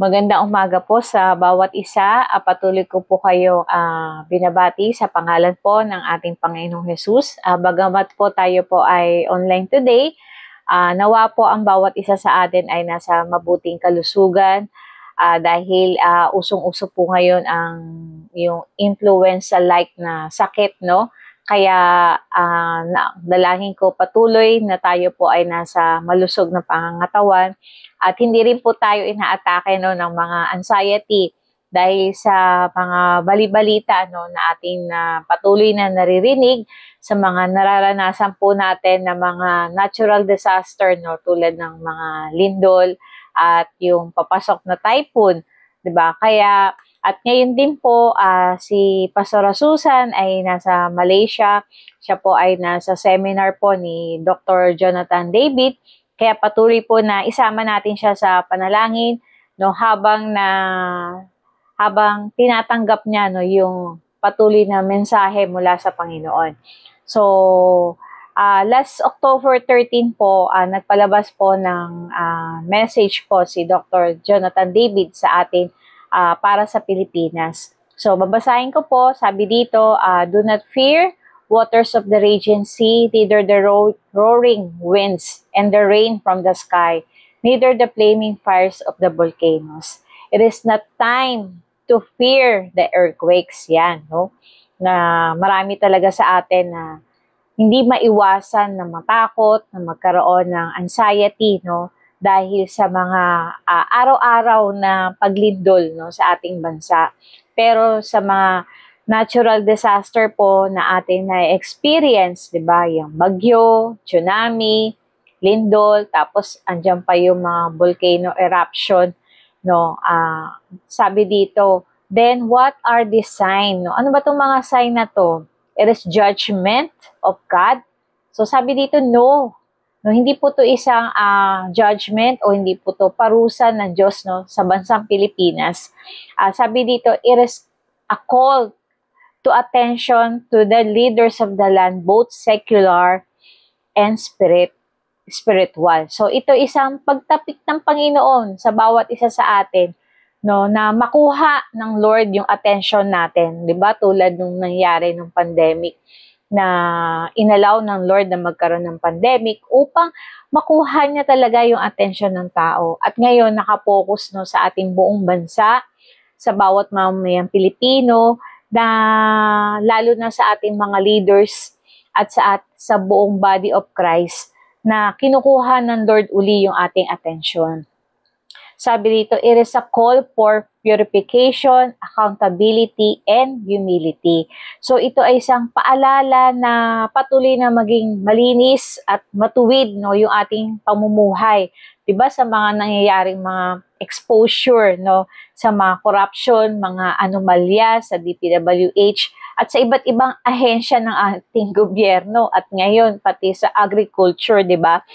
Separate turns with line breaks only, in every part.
Magandang umaga po sa bawat isa. Patuloy ko po kayo binabati sa pangalan po ng ating Panginoong Hesus. Bagamat po tayo po ay online today, nawa po ang bawat isa sa atin ay nasa mabuting kalusugan dahil usong-uso po ngayon ang yung influenza-like na sakit, no? Kaya dalangin ko patuloy na tayo po ay nasa malusog na pangangatawan at hindi rin po tayo inaatake no, ng mga anxiety dahil sa mga balibalita no, na ating patuloy na naririnig sa mga nararanasan po natin na mga natural disaster no, tulad ng mga lindol at yung papasok na typhoon, 'di ba? Kaya at ngayon din po, si Pastora Susan ay nasa Malaysia. Siya po ay nasa seminar po ni Dr. Jonathan David. Kaya patuloy po na isama natin siya sa panalangin no, habang tinatanggap niya no, yung patuloy na mensahe mula sa Panginoon. So, last October 13 po, nagpalabas po ng message po si Dr. Jonathan David sa atin para sa Pilipinas. So, babasahin ko po, sabi dito, do not fear, waters of the raging sea, neither the roaring winds and the rain from the sky, neither the flaming fires of the volcanoes. It is not time to fear the earthquakes. Yan, no? Na marami talaga sa atin na hindi maiwasan na matakot, na magkaroon ng anxiety, no? Dahil sa mga araw-araw na paglindol no, sa ating bansa. Pero sa mga natural disaster po na ating na-experience, di ba, yung bagyo, tsunami, lindol, tapos andyan pa yung mga volcano eruption, no, sabi dito, then what are the sign? No? Ano ba itong mga sign na to? It is judgment of God. So sabi dito, no, hindi po to isang judgment o hindi po to parusa ng Diyos no, sa bansang Pilipinas. Sabi dito, it is a call to attention to the leaders of the land, both secular and spiritual. So ito isang pagtapik ng Panginoon sa bawat isa sa atin no, na makuha ng Lord yung attention natin. Diba? Tulad nung nangyari nung pandemic na inalaw ng Lord na magkaroon ng pandemic upang makuha niya talaga yung attention ng tao. At ngayon, nakapokus no, sa ating buong bansa, sa bawat mamamayang Pilipino, na lalo na sa ating mga leaders at sa buong body of Christ na kinukuha ng Lord uli yung ating attention. Sabi dito, it is a call for purification, accountability, and humility. So ito ay isang paalala na patuloy na maging malinis at matuwid no, yung ating pamumuhay. Diba sa mga nangyayaring mga exposure no, sa mga corruption, mga anomalya sa DPWH at sa iba't ibang ahensya ng ating gobyerno at ngayon pati sa agriculture, diba?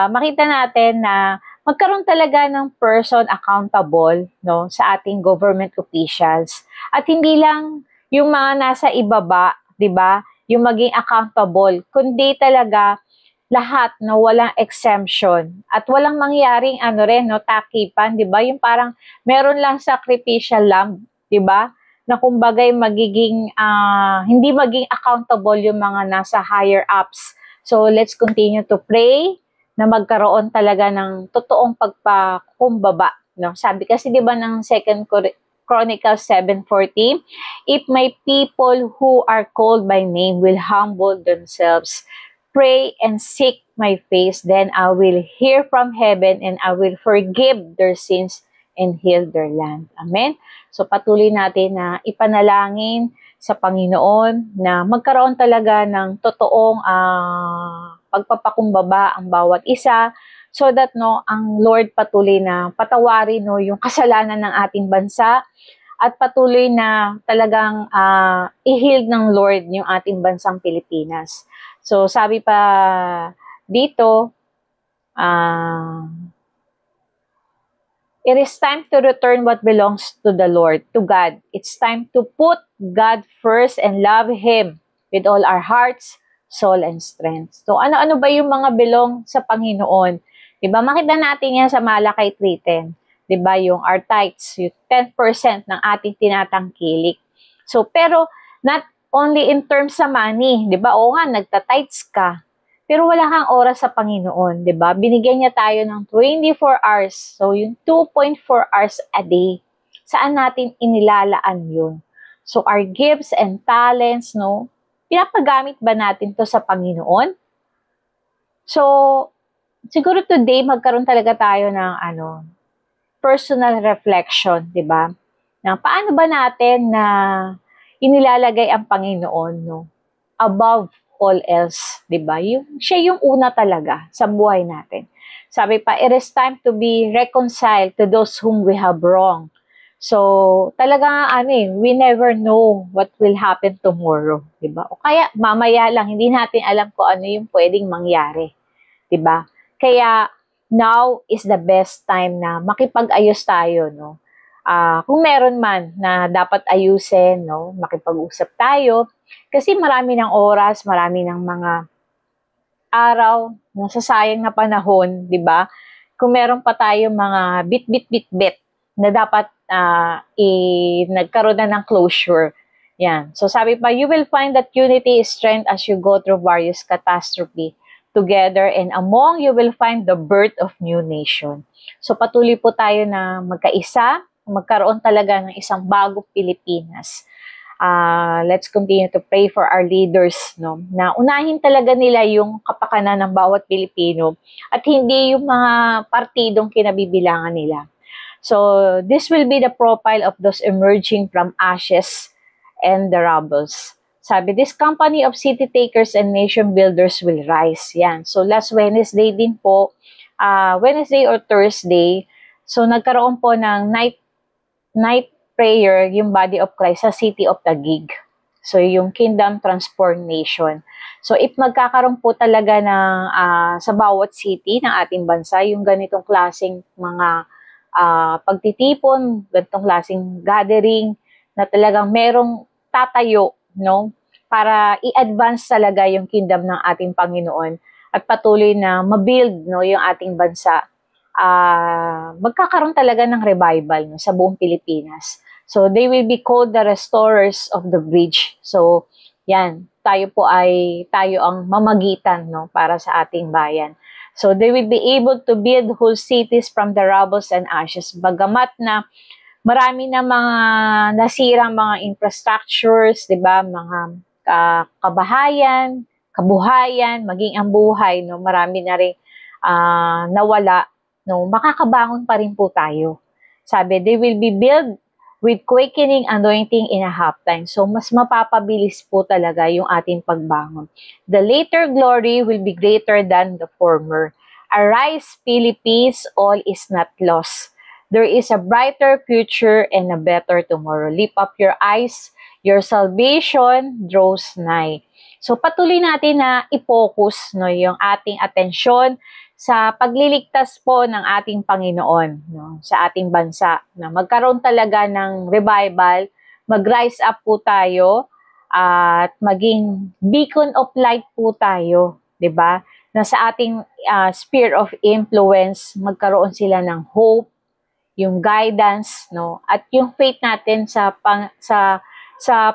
Makita natin na magkaroon talaga ng person accountable no, sa ating government officials. At hindi lang yung mga nasa ibaba, di ba, yung maging accountable, kundi talaga lahat no, walang exemption. At walang mangyaring no, takipan, di ba? Yung parang meron lang sacrificial lamb, di ba? Na kumbagay magiging, hindi maging accountable yung mga nasa higher ups. So let's continue to pray na magkaroon talaga ng totoong pagpakumbaba. No? Sabi kasi di ba ng 2 Chronicles 7:40, if my people who are called by name will humble themselves, pray and seek my face, then I will hear from heaven and I will forgive their sins and heal their land. Amen? So patuloy natin na ipanalangin sa Panginoon na magkaroon talaga ng totoong pagpapakumbaba ang bawat isa so that no ang Lord patuloy na patawarin no yung kasalanan ng ating bansa at patuloy na talagang i-heal ng Lord yung ating bansang Pilipinas. So sabi pa dito, it is time to return what belongs to the Lord, to God. It's time to put God first and love Him with all our hearts, soul, and strength. So, ano-ano ba yung mga belong sa Panginoon? Diba? Makita natin yan sa Malakay 3:10. 'di ba? Yung our tithes, yung 10% ng ating tinatangkilik. So, pero not only in terms sa money, 'di ba? Oo nga, nagta-tithes ka. Pero wala kang oras sa Panginoon, 'di ba? Binigyan niya tayo ng 24 hours. So, yung 2.4 hours a day. Saan natin inilalaan 'yun? So, our gifts and talents, no? Pinapagamit ba natin 'to sa Panginoon? So, siguro today magkaroon talaga tayo ng personal reflection, 'di ba? Na paano ba natin na inilalagay ang Panginoon, no? Above all else, 'di ba? Siya yung una talaga sa buhay natin. Sabi pa, it is time to be reconciled to those whom we have wronged. So, talaga we never know what will happen tomorrow, 'di ba? O kaya mamaya lang hindi natin alam kung ano yung pwedeng mangyari, 'di ba? Kaya now is the best time na makipag-ayos tayo, no? Kung meron man na dapat ayusin, no, makipag-usap tayo kasi marami ng oras, marami ng mga araw, nasasayang na panahon, 'di ba? Kung meron pa tayong mga bit na dapat nagkaroon na ng closure. Yan. So sabi pa, you will find that unity is strength as you go through various catastrophe together, and among you will find the birth of new nation. So patuloy po tayo na magkaisa, magkaroon talaga ng isang bagong Pilipinas. Let's continue to pray for our leaders, no? Na unahin talaga nila yung kapakanan ng bawat Pilipino at hindi yung mga partidong kinabibilangan nila. So this will be the profile of those emerging from ashes and the rubbles. Sabi, this company of city takers and nation builders will rise. Yan. So last Wednesday din po, Wednesday or Thursday, so nagkaroon po ng night prayer yung body of Christ sa City of Taguig. So yung Kingdom Transformation. So if magkakaroon po talaga ng sa bawat city ng ating bansa, yung ganitong klaseng mga pagtitipon, ganitong klaseng gathering na talagang merong tatayo, no? Para i-advance talaga yung kingdom ng ating Panginoon at patuloy na mabuild, no, yung ating bansa. Magkakaroon talaga ng revival, no, sa buong Pilipinas. So they will be called the restorers of the bridge. So yan, tayo ang mamagitan, no, para sa ating bayan. So they will be able to build whole cities from the rubbles and ashes. Bagamat na marami na mga nasirang mga infrastructures, 'di ba? Mga kabuhayan, maging ang buhay, no, marami na ring nawala, no, makakabangon pa rin po tayo. Sabi, they will be built with quickening anointing in a halftime. So, mas mapapabilis po talaga yung ating pagbangon. The later glory will be greater than the former. Arise, Philippines, all is not lost. There is a brighter future and a better tomorrow. Lift up your eyes, your salvation draws nigh. So, patuloy natin na i-focus, no, yung ating atensyon sa pagliligtas po ng ating Panginoon, no, sa ating bansa, na magkaroon talaga ng revival, mag-rise up po tayo at maging beacon of light po tayo, 'di ba? Na sa ating sphere of influence, magkaroon sila ng hope, yung guidance, no, at yung faith natin sa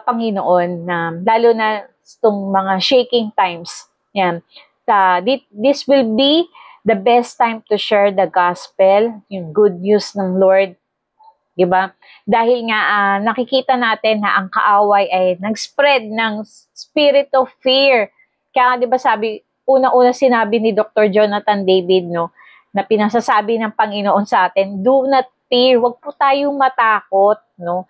Panginoon, na lalo na itong mga shaking times. Yan. This will be the best time to share the gospel, yung good news ng Lord, di ba? Dahil nga nakikita natin na ang kaaway ay nag-spread ng spirit of fear. Kaya di ba sabi, una-una sinabi ni Dr. Jonathan David, no, na pinasasabi ng Panginoon sa atin, do not fear, wag po tayong matakot, no?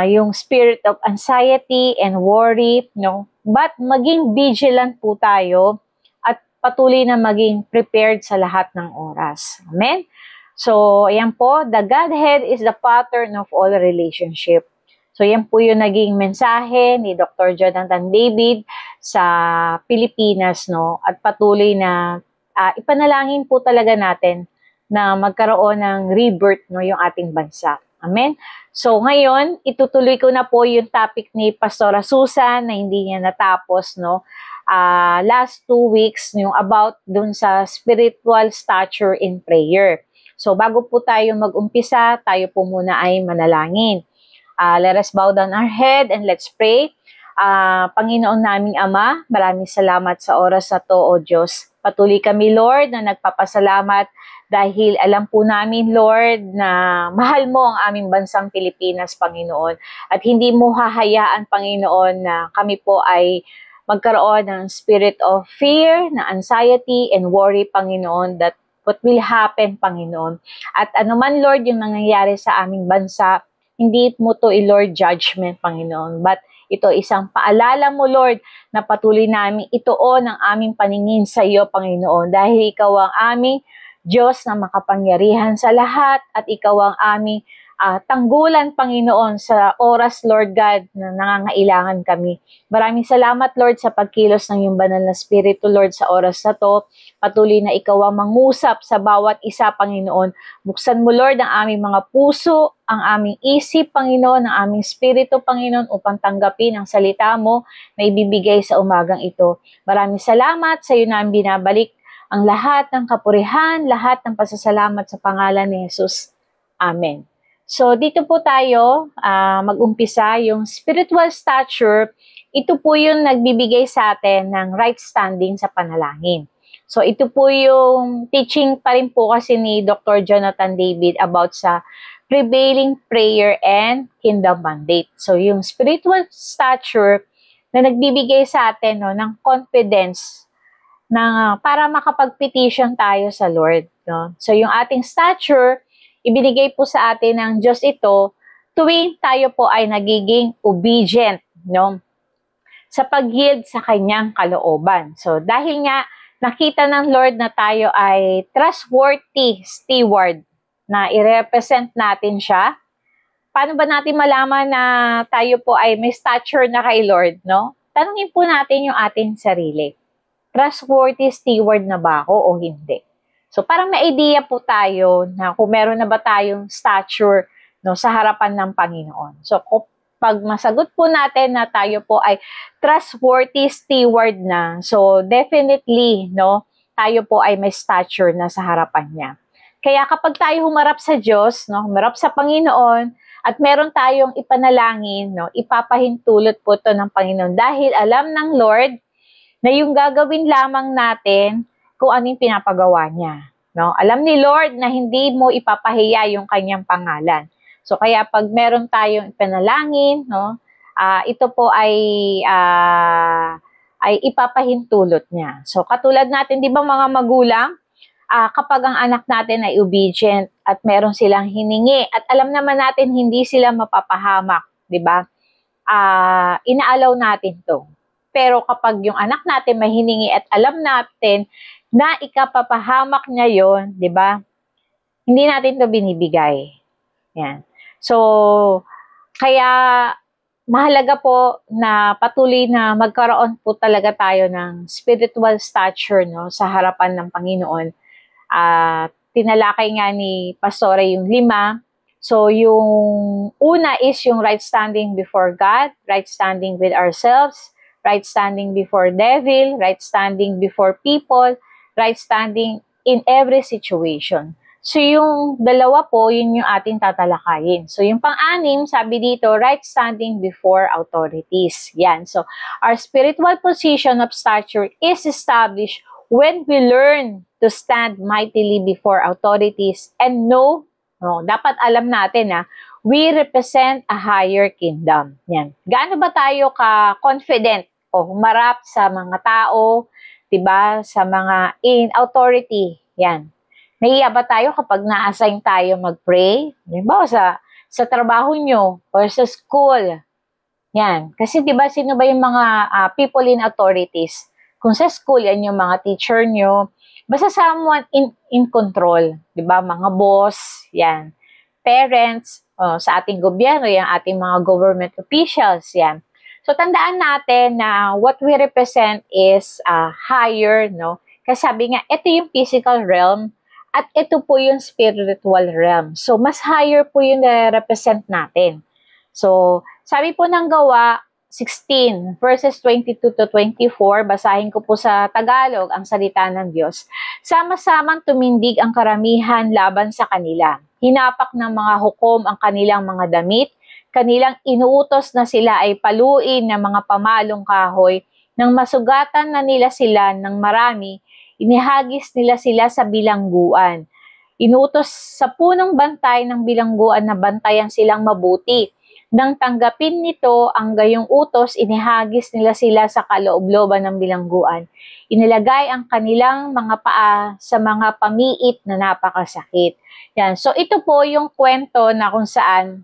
Yung spirit of anxiety and worry, no? But maging vigilant po tayo at patuloy na maging prepared sa lahat ng oras. Amen? So, ayan po, the Godhead is the pattern of all relationship. So, yan po yung naging mensahe ni Dr. Jonathan David sa Pilipinas, no? At patuloy na ipanalangin po talaga natin na magkaroon ng rebirth, no, yung ating bansa. Amen? So, ngayon, itutuloy ko na po yung topic ni Pastora Susan na hindi niya natapos, no? Last 2 weeks, yung about dun sa spiritual stature in prayer. So, bago po tayo mag-umpisa, tayo po muna ay manalangin. Let us bow down our head and let's pray. Panginoon naming Ama, maraming salamat sa oras na to, O Diyos. Patuloy kami, Lord, na nagpapasalamat dahil alam po namin, Lord, na mahal mo ang aming bansang Pilipinas, Panginoon. At hindi mo hahayaan, Panginoon, na kami po ay magkaroon ng spirit of fear, na anxiety and worry, Panginoon, that what will happen, Panginoon. At anuman, Lord, yung nangyayari sa aming bansa, hindi mo to Lord judgment, Panginoon, but ito isang paalala mo, Lord, na patuloy namin ituon ang aming paningin sa iyo, Panginoon, dahil ikaw ang aming Diyos na makapangyarihan sa lahat at ikaw ang aming tanggulan, Panginoon, sa oras, Lord God, na nangangailangan kami. Maraming salamat, Lord, sa pagkilos ng iyong banal na Espiritu, Lord, sa oras na to. Patuloy na ikaw ang mangusap sa bawat isa, Panginoon. Buksan mo, Lord, ang aming mga puso, ang aming isip, Panginoon, ang aming Espiritu, Panginoon, upang tanggapin ang salita mo na ibibigay sa umagang ito. Maraming salamat sa iyo na binabalik ang lahat ng kapurihan, lahat ng pasasalamat sa pangalan ni Jesus. Amen. So, dito po tayo mag-umpisa yung spiritual stature. Ito po yung nagbibigay sa atin ng right standing sa panalangin. So, ito po yung teaching pa rin po kasi ni Dr. Jonathan David about sa prevailing prayer and kingdom mandate. So, yung spiritual stature na nagbibigay sa atin ng confidence na para makapag-petition tayo sa Lord. No? So, yung ating stature, ibinigay po sa atin ng Diyos ito tuwing tayo po ay nagiging obedient, no? Sa pag-yield sa kanyang kalooban. So, dahil nga nakita ng Lord na tayo ay trustworthy steward na i-represent natin siya, paano ba natin malaman na tayo po ay may stature na kay Lord, no? Tanungin po natin yung ating sarili. Trustworthy steward na ba ako o hindi? So, parang may idea po tayo na kung meron na ba tayong stature, no, sa harapan ng Panginoon. So, pag masagot po natin na tayo po ay trustworthy steward na, so definitely, no, tayo po ay may stature na sa harapan niya. Kaya kapag tayo humarap sa Diyos, no, humarap sa Panginoon, at meron tayong ipanalangin, no, ipapahintulot po ito ng Panginoon dahil alam ng Lord na yung gagawin lamang natin kung ano yung pinapagawa niya. No? Alam ni Lord na hindi mo ipapahiya yung kanyang pangalan. So, kaya pag meron tayong ipanalangin, no, ito po ay ipapahintulot niya. So, katulad natin, di ba mga magulang, kapag ang anak natin ay obedient at meron silang hiningi at alam naman natin hindi sila mapapahamak, di ba? Inaalaw natin to. Pero kapag yung anak natin may hiningi at alam natin na ikapapahamak niya yon, di ba? Hindi natin to binibigay. Yan. So, kaya mahalaga po na patuloy na magkaroon po talaga tayo ng spiritual stature, no, sa harapan ng Panginoon. Tinalakay nga ni Pastore yung 5. So, yung una is yung right standing before God, right standing with ourselves, right standing before devil, right standing before people, right standing in every situation. So, yung dalawa po, yun yung ating tatalakayin. So, yung pang-anim, sabi dito, right standing before authorities. Yan. So, our spiritual position of stature is established when we learn to stand mightily before authorities and know, no, dapat alam natin we represent a higher kingdom. Yan. Gaano ba tayo ka-confident o humarap sa mga tao, diba, sa mga in authority? Yan. Nahiya ba tayo kapag na-assign tayo mag-pray? Diba, sa trabaho nyo or sa school? Yan. Kasi diba, sino ba yung mga people in authorities? Kung sa school, yan yung mga teacher nyo. Basta someone in control. Diba, mga boss, yan. Parents, sa ating gobyerno, yung ating mga government officials, yan. So, tandaan natin na what we represent is higher, no? Kasi sabi nga, ito yung physical realm at ito po yung spiritual realm. So, mas higher po yung represent natin. So, sabi po ng Gawa 16, verses 22 to 24, basahin ko po sa Tagalog ang salita ng Diyos. Sama-samang tumindig ang karamihan laban sa kanila. Hinapak ng mga hukom ang kanilang mga damit, kanilang inuutos na sila ay paluin ng mga pamalong kahoy, nang masugatan na nila sila ng marami, inihagis nila sila sa bilangguan. Inutos sa punong bantay ng bilangguan na bantayan silang mabuti. Nang tanggapin nito ang gayong utos, inihagis nila sila sa kaloob-looban ng bilangguan. Inilagay ang kanilang mga paa sa mga pamiit na napakasakit. Yan. So ito po yung kwento na kung saan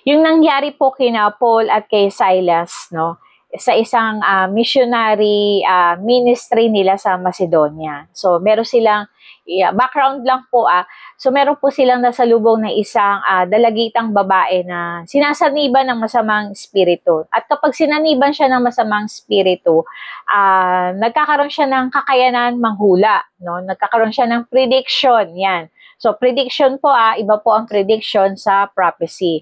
yung nangyari po kina Paul at kay Silas, no? Sa isang missionary ministry nila sa Macedonia. So meron silang background lang po So meron po silang nasalubong na isang dalagitang babae na sinasaniban ng masamang espiritu. At kapag sinaniban siya ng masamang espiritu, nagkakaroon siya ng kakayanan manghula, no? Nagkakaroon siya ng prediction, yan. So prediction po, iba po ang prediction sa prophecy.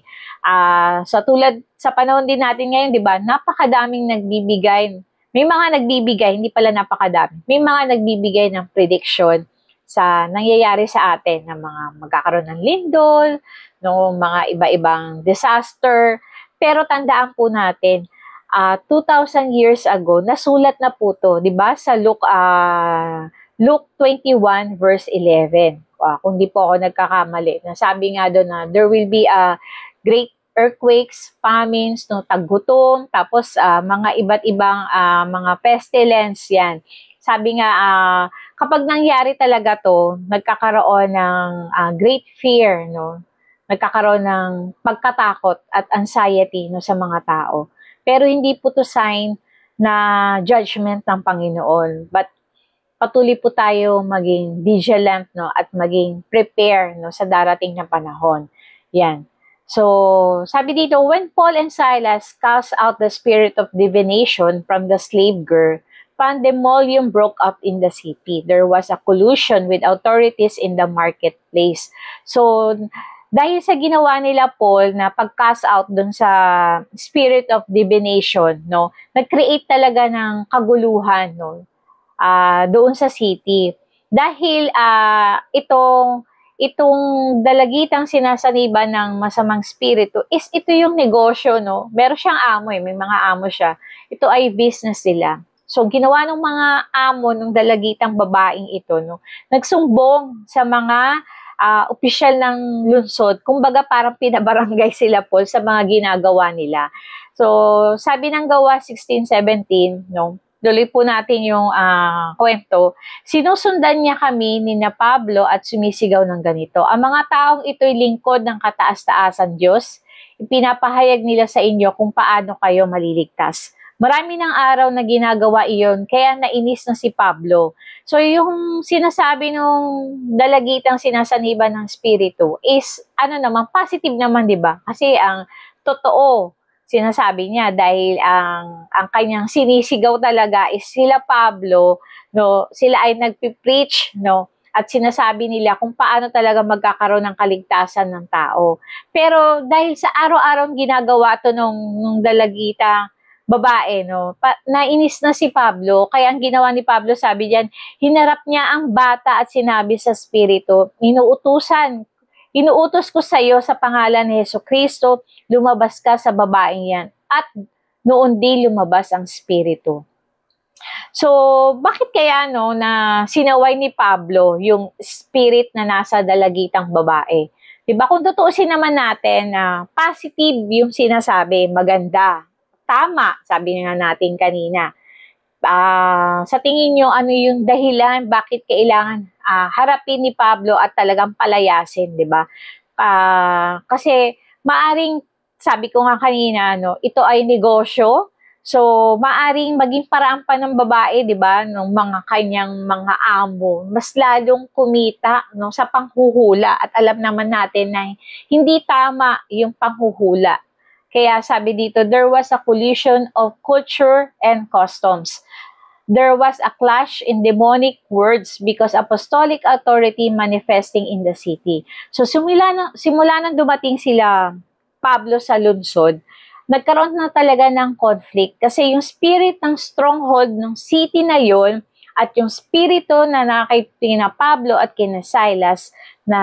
So tulad sa panahon din natin ngayon, 'di ba? Napakadaming nagbibigay. May mga nagbibigay, hindi pala napakadami. May mga nagbibigay ng prediction sa nangyayari sa atin ng mga magkakaroon ng lindol, no, mga iba-ibang disaster. Pero tandaan po natin, 2,000 years ago, nasulat na po to, di ba? Sa Luke 21 verse 11. Kung di po ako nagkakamali, nasabi nga doon na there will be great earthquakes, famines, no, taggutom, tapos mga iba't ibang mga pestilence yan. Sabi nga, kapag nangyari talaga to, nagkakaroon ng great fear, no? Nagkakaroon ng pagkatakot at anxiety, no, sa mga tao. Pero hindi po to sign na judgment ng Panginoon. But patuloy po tayo maging vigilant, no, at maging prepare, no, sa darating na panahon. Yan. So, sabi dito, when Paul and Silas cast out the spirit of divination from the slave girl, pandemonium broke up in the city. There was a collusion with authorities in the marketplace. So, dahil sa ginawa nila Paul na pag-cast out dun sa spirit of divination, no, nag-create talaga ng kaguluhan, no, doon sa city. Dahil itong dalagitang sinasaniban ng masamang spirito is ito yung negosyo, no. Meron siyang amo, may mga amo siya. Ito ay business nila. So, ginawa ng mga amo ng dalagitang babaeng ito, no, nagsumbong sa mga opisyal ng lungsod, kumbaga parang pinabarangay sila Paul sa mga ginagawa nila. So, sabi ng Gawa 16:17, no, tuloy po natin yung kwento. Sinusundan niya kami ni na Pablo at sumisigaw ng ganito. Ang mga taong ito'y lingkod ng kataas-taasan Diyos. Ipinapahayag nila sa inyo kung paano kayo maliligtas. Marami ng araw na ginagawa iyon, kaya nainis na si Pablo. So, yung sinasabi nung dalagitang sinasaniban ng spirito is, positive naman, di ba? Kasi ang totoo, sinasabi niya, dahil ang kanyang sinisigaw talaga is sila Pablo, no? Sila ay nagpipreach, no? At sinasabi nila kung paano talaga magkakaroon ng kaligtasan ng tao. Pero dahil sa araw-araw ginagawa to nung dalagitang babae, no, nainis na si Pablo, kaya ang ginawa ni Pablo, sabi diyan, hinarap niya ang bata at sinabi sa spirito, inuutos ko sa iyo sa pangalan ni Jesucristo, lumabas ka sa babaeng yan. At noon din lumabas ang spirito. So, bakit kaya na sinaway ni Pablo yung spirit na nasa dalagitang babae? Diba, kung tutuusin naman natin na positive yung sinasabi, maganda, tama, sabi nga natin kanina. Sa tingin nyo, ano yung dahilan, bakit kailangan harapin ni Pablo at talagang palayasin, di ba? Kasi maaring, sabi ko nga kanina, ito ay negosyo. So, maaring maging paraan pa ng babae, di ba, ng mga kanyang mga amo, mas lalong kumita sa panghuhula. At alam naman natin na hindi tama yung panghuhula. Kaya sabi dito, there was a collision of culture and customs. There was a clash in demonic words because apostolic authority manifesting in the city. So simula nang dumating sila Pablo sa lungsod, nagkaroon na talaga ng conflict kasi yung spirit ng stronghold ng city na yon at yung spirito na kay kina Pablo at kina Silas na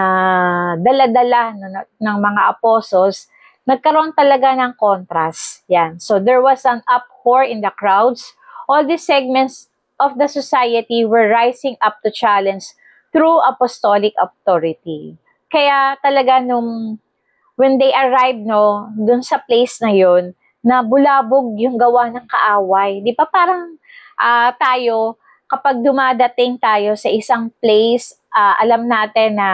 dala-dala ng mga apostles, nagkaroon talaga ng contrast. Yan. So there was an uproar in the crowds. All these segments of the society were rising up to challenge through apostolic authority. Kaya talaga when they arrived, no, dun sa place na yon, na bulabog yung gawa ng kaaway. Di ba parang tayo, kapag dumadating tayo sa isang place, alam natin na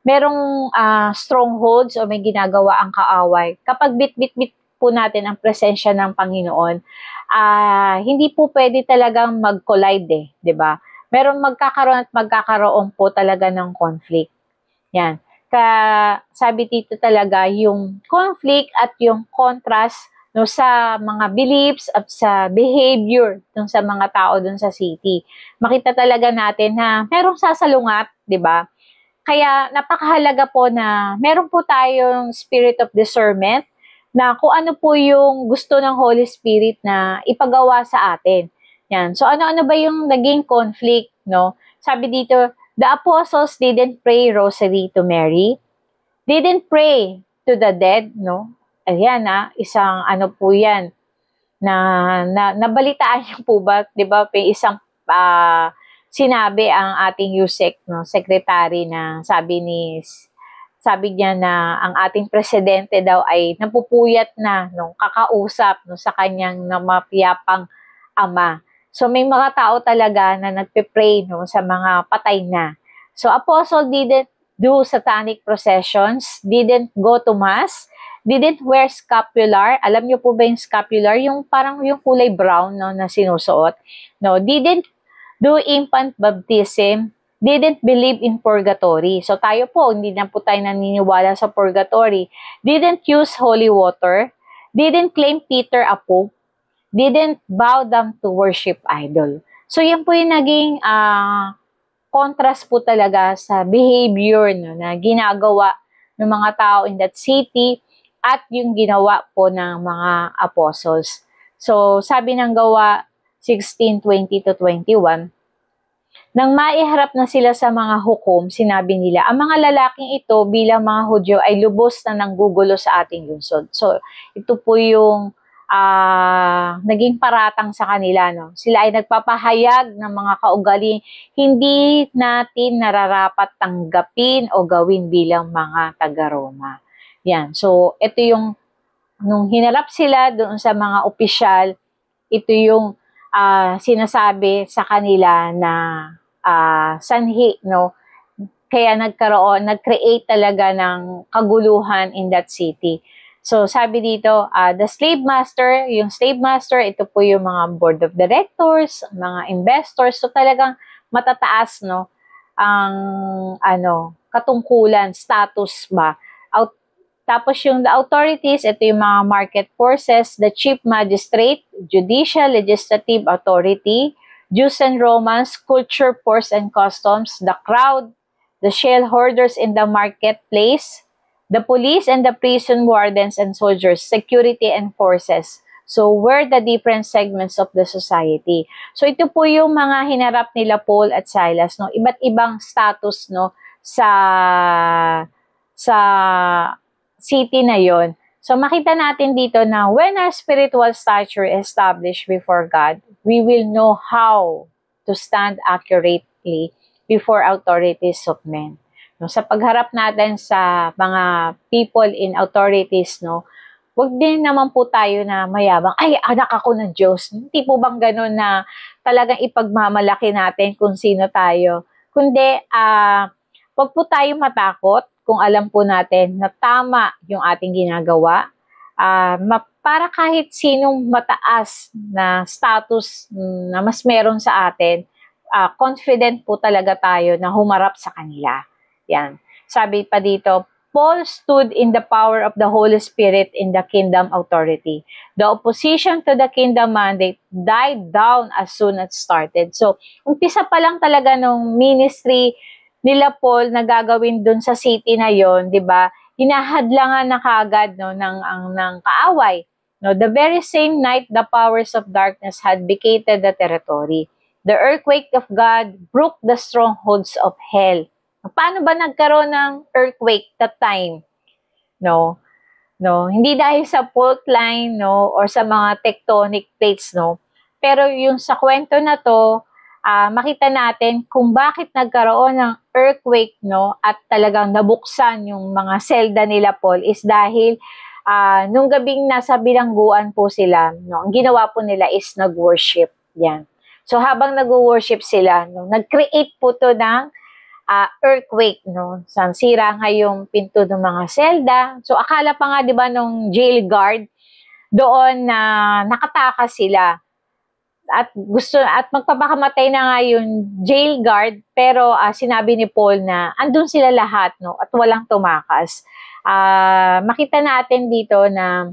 merong strongholds o may ginagawa ang kaaway. Kapag bit-bit-bit po natin ang presensya ng Panginoon, hindi po pwede talagang mag-collide di ba? Merong magkakaroon po talaga ng conflict. Yan. Sabi dito talaga yung conflict at yung contrast no, sa mga beliefs at sa behavior dun sa mga tao dun sa city. Makita talaga natin na merong sasalungat, di ba? Kaya napakahalaga po na meron po tayong spirit of discernment na kung ano po yung gusto ng Holy Spirit na ipagawa sa atin. Yan. So ano-ano ba yung naging conflict, no? Sabi dito, the apostles didn't pray rosary to Mary. Didn't pray to the dead, no? Ayan isang ano po yan, nabalitaan niyo po ba, di ba, may isang sinabi ang ating USEC, no, secretary na sabi niya na ang ating presidente daw ay napupuyat na nung kakausap no, sa kanyang mapiyapang ama. So may mga tao talaga na nagpe-pray no, sa mga patay na. So apostle didn't do satanic processions, didn't go to mass, didn't wear scapular. Alam niyo po ba yung scapular? Yung parang yung kulay brown no, na sinusuot. No, didn't do infant baptism, didn't believe in purgatory. So tayo po, hindi na po tayo naniniwala sa purgatory. Didn't use holy water, didn't claim Peter a pope, didn't bow down to worship idol. So yan po yung naging contrast po talaga sa behavior no, na ginagawa ng mga tao in that city at yung ginawa po ng mga apostles. So sabi ng Gawa 16:20-21, nang maiharap na sila sa mga hukom, sinabi nila, ang mga lalaking ito bilang mga Hudyo ay lubos na nanggugulo sa ating lungsod. So, ito po yung naging paratang sa kanila. No? Sila ay nagpapahayag ng mga kaugaling hindi natin nararapat tanggapin o gawin bilang mga taga-Roma. Yan. So, ito yung, nung hinarap sila doon sa mga opisyal, ito yung sinasabi sa kanila na sanhi, no? Kaya nag-create talaga ng kaguluhan in that city. So, sabi dito, the slave master, ito po yung mga board of directors, mga investors, so talagang matataas, no? Ang, katungkulan, status ba? Tapos yung the authorities, ito yung mga market forces, the chief magistrate, judicial, legislative authority, Jews and Romans, culture, force and customs, the crowd, the shareholders in the marketplace, the police and the prison wardens and soldiers, security and forces. So, were the different segments of the society. So, ito po yung mga hinarap nila Paul at Silas, no? Iba't ibang status, no? Sa city na yon. So, makita natin dito na when our spiritual stature is established before God, we will know how to stand accurately before authorities of men. No, sa pagharap natin sa mga people in authorities, no, wag din naman po tayo na mayabang, ay, anak ako ng Diyos. Hindi po bang ganun na talagang ipagmamalaki natin kung sino tayo? Kundi, wag po tayo matakot kung alam po natin na tama yung ating ginagawa, para kahit sinong mataas na status na mas meron sa atin, confident po talaga tayo na humarap sa kanila. Yan. Sabi pa dito, Paul stood in the power of the Holy Spirit in the kingdom authority. The opposition to the kingdom mandate died down as soon as started. So, umpisa pa lang talaga nung ministry nila Paul na gagawin dun sa city na yon, 'di ba? Hinahadlangan na kagad no ng kaaway. No, the very same night, the powers of darkness had vacated the territory. The earthquake of God broke the strongholds of hell. Paano ba nagkaroon ng earthquake that time? No, no, hindi dahil sa fault line, no, or sa mga tectonic plates, no. Pero yung sa kwento na to, makita natin kung bakit nagkaroon ng earthquake, no, at talagang nabuksan yung mga selda nila Paul is dahil nung gabing nasa bilangguan po sila, no, ang ginawa po nila is nag-worship. Yan. So habang nag-worship sila, no, nag-create po to ng earthquake, no? Sira nga yung pinto ng mga selda. So, akala pa nga, di ba, nung jail guard, doon na nakatakas sila. At magpapakamatay na nga yung jail guard, pero sinabi ni Paul na andun sila lahat, no? At walang tumakas. Makita natin dito na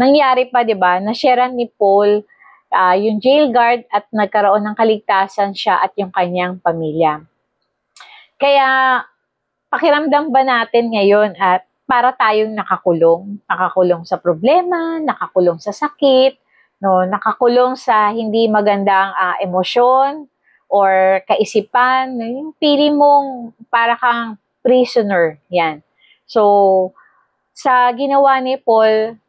nangyari pa, di ba, na-sharean ni Paul yung jail guard at nagkaroon ng kaligtasan siya at yung kanyang pamilya. Kaya, pakiramdam ba natin ngayon at para tayong nakakulong? Nakakulong sa problema, nakakulong sa sakit, no, nakakulong sa hindi magandang emosyon or kaisipan, no, yung feeling mong para kang prisoner, yan. So, sa ginawa ni Paul,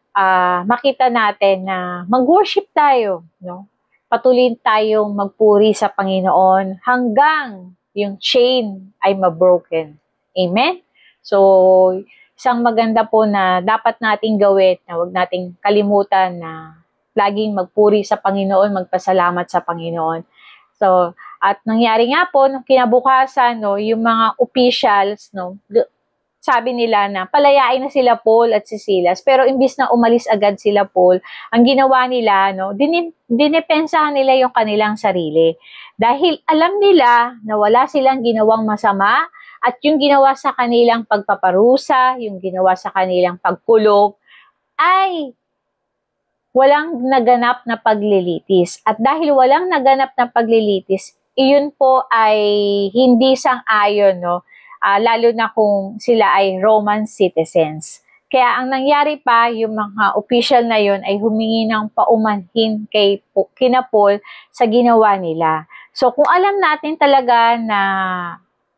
makita natin na mag-worship tayo, no? Patuloy tayong magpuri sa Panginoon hanggang yung chain ay mabroken. Amen? So, isang maganda po na dapat nating gawin na huwag nating kalimutan na laging magpuri sa Panginoon, magpasalamat sa Panginoon. So, at nangyari nga po, nung kinabukasan, no, yung mga officials, no, sabi nila na palayain na sila Paul at si Silas, pero imbis na umalis agad sila Paul, ang ginawa nila, no, dinipensahan nila yung kanilang sarili. Dahil alam nila na wala silang ginawang masama at yung ginawa sa kanilang pagpaparusa, yung ginawa sa kanilang pagkulog, ay walang naganap na paglilitis. At dahil walang naganap na paglilitis, iyon po ay hindi sang-ayon, no? Lalo na kung sila ay Roman citizens. Kaya ang nangyari pa, yung mga official na yun ay humingi ng paumanhin kina Paul sa ginawa nila. So kung alam natin talaga na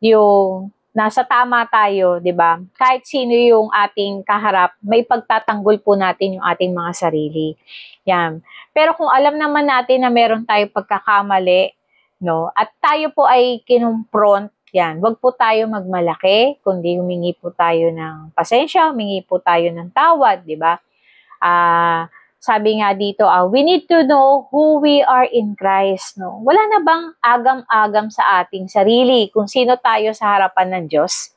yung nasa tama tayo, 'di ba? Kahit sino yung ating kaharap, may pagtatanggol po natin yung ating mga sarili. Yan. Pero kung alam naman natin na meron tayong pagkakamali, no? At tayo po ay kinumpront, yan. Huwag po tayo magmalaki, kundi humingi po tayo ng pasensya, humingi po tayo ng tawad, 'di ba? Sabi nga dito, we need to know who we are in Christ, no? Wala na bang agam-agam sa ating sarili kung sino tayo sa harapan ng Diyos?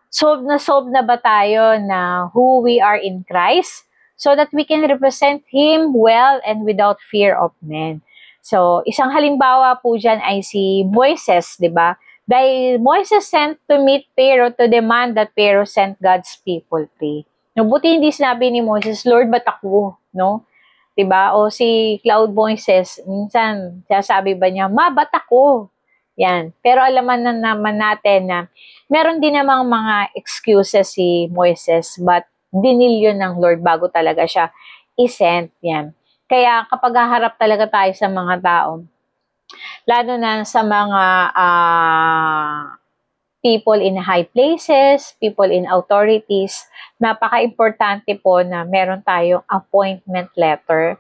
Solve na ba tayo na who we are in Christ so that we can represent Him well and without fear of men? So, isang halimbawa po dyan ay si Moises, di ba? Dahil Moises sent to meet Pharaoh to demand that Pharaoh sent God's people free. No, buti hindi sinabi ni Moses, Lord, ba't ako? No? Diba? O si Cloud Moises, minsan, sabi ba niya, ma, ba't ako? Yan. Pero alaman na naman natin na meron din namang mga excuses si Moises, but dinilyo ng Lord bago talaga siya isent. Yan. Kaya kapag haharap talaga tayo sa mga tao, lalo na sa mga people in high places, people in authorities, napaka-importante po na meron tayong appointment letter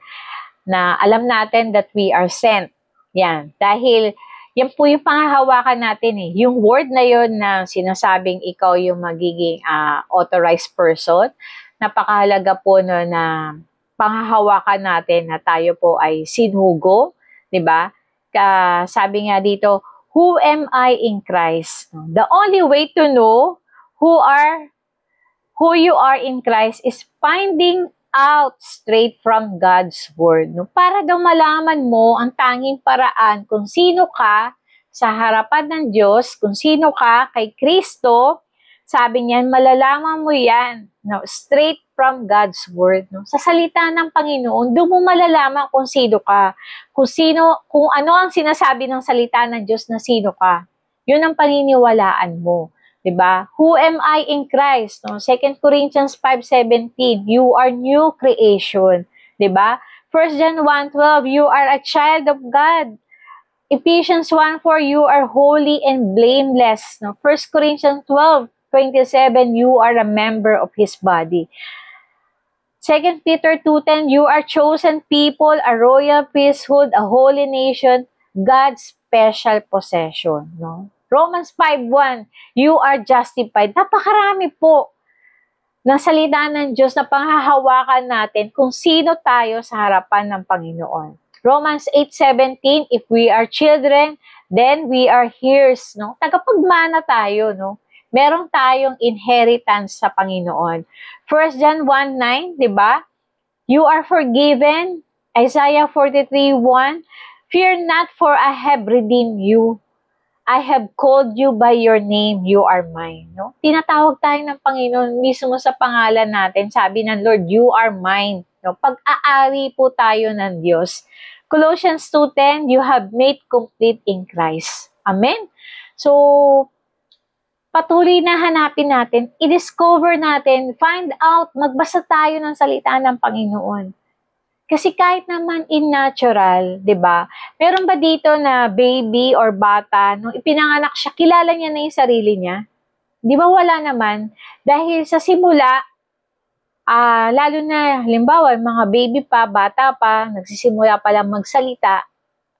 na alam natin that we are sent. Yan. Dahil yan po yung panghahawakan natin eh. Yung word na yun na sinasabing ikaw yung magiging authorized person, napakahalaga po no na panghahawakan natin na tayo po ay sinugo, di ba? Sabi nga dito, who am I in Christ? The only way to know who you are in Christ is finding out straight from God's Word. No? Para daw malaman mo ang tanging paraan kung sino ka sa harapan ng Diyos, kung sino ka kay Kristo, sabi niyan, malalaman mo yan, no? Straight from God's Word. No? Sa salita ng Panginoon, doon mo malalaman kung sino ka. Kung ano ang sinasabi ng salita ng Diyos na sino ka. Yun ang paniniwalaan mo. 'Diba? Who am I in Christ? No? 2 Corinthians 5:17, you are new creation. 'Diba? 1 John 1:12, you are a child of God. Ephesians 1:4, you are holy and blameless. No? 1 Corinthians 12:27, you are a member of His body. 2 Peter 2:10, you are chosen people, a royal priesthood, a holy nation, God's special possession. No? Romans 5:1, you are justified. Napakarami po ng salita ng Diyos na panghahawakan natin kung sino tayo sa harapan ng Panginoon. Romans 8:17, if we are children, then we are heirs. No? Tagapagmana tayo. No? Meron tayong inheritance sa Panginoon. 1 John 1:9, di ba? You are forgiven. Isaiah 43:1, fear not, for I have redeemed you. I have called you by your name, you are mine. No? Tinatawag tayo ng Panginoon mismo sa pangalan natin. Sabi ng Lord, you are mine. No? Pag-aari po tayo ng Diyos. Colossians 2:10, you have made complete in Christ. Amen? So, patuloy na hanapin natin, i-discover natin, find out, magbasa tayo ng salita ng Panginoon. Kasi kahit naman in natural, 'di ba? Meron ba dito na baby or bata nung ipinanganak siya, kilala niya na 'yung sarili niya? 'Di ba wala naman? Dahil sa simula, lalo na halimbawa, mga baby pa, bata pa, nagsisimula pa lang magsalita,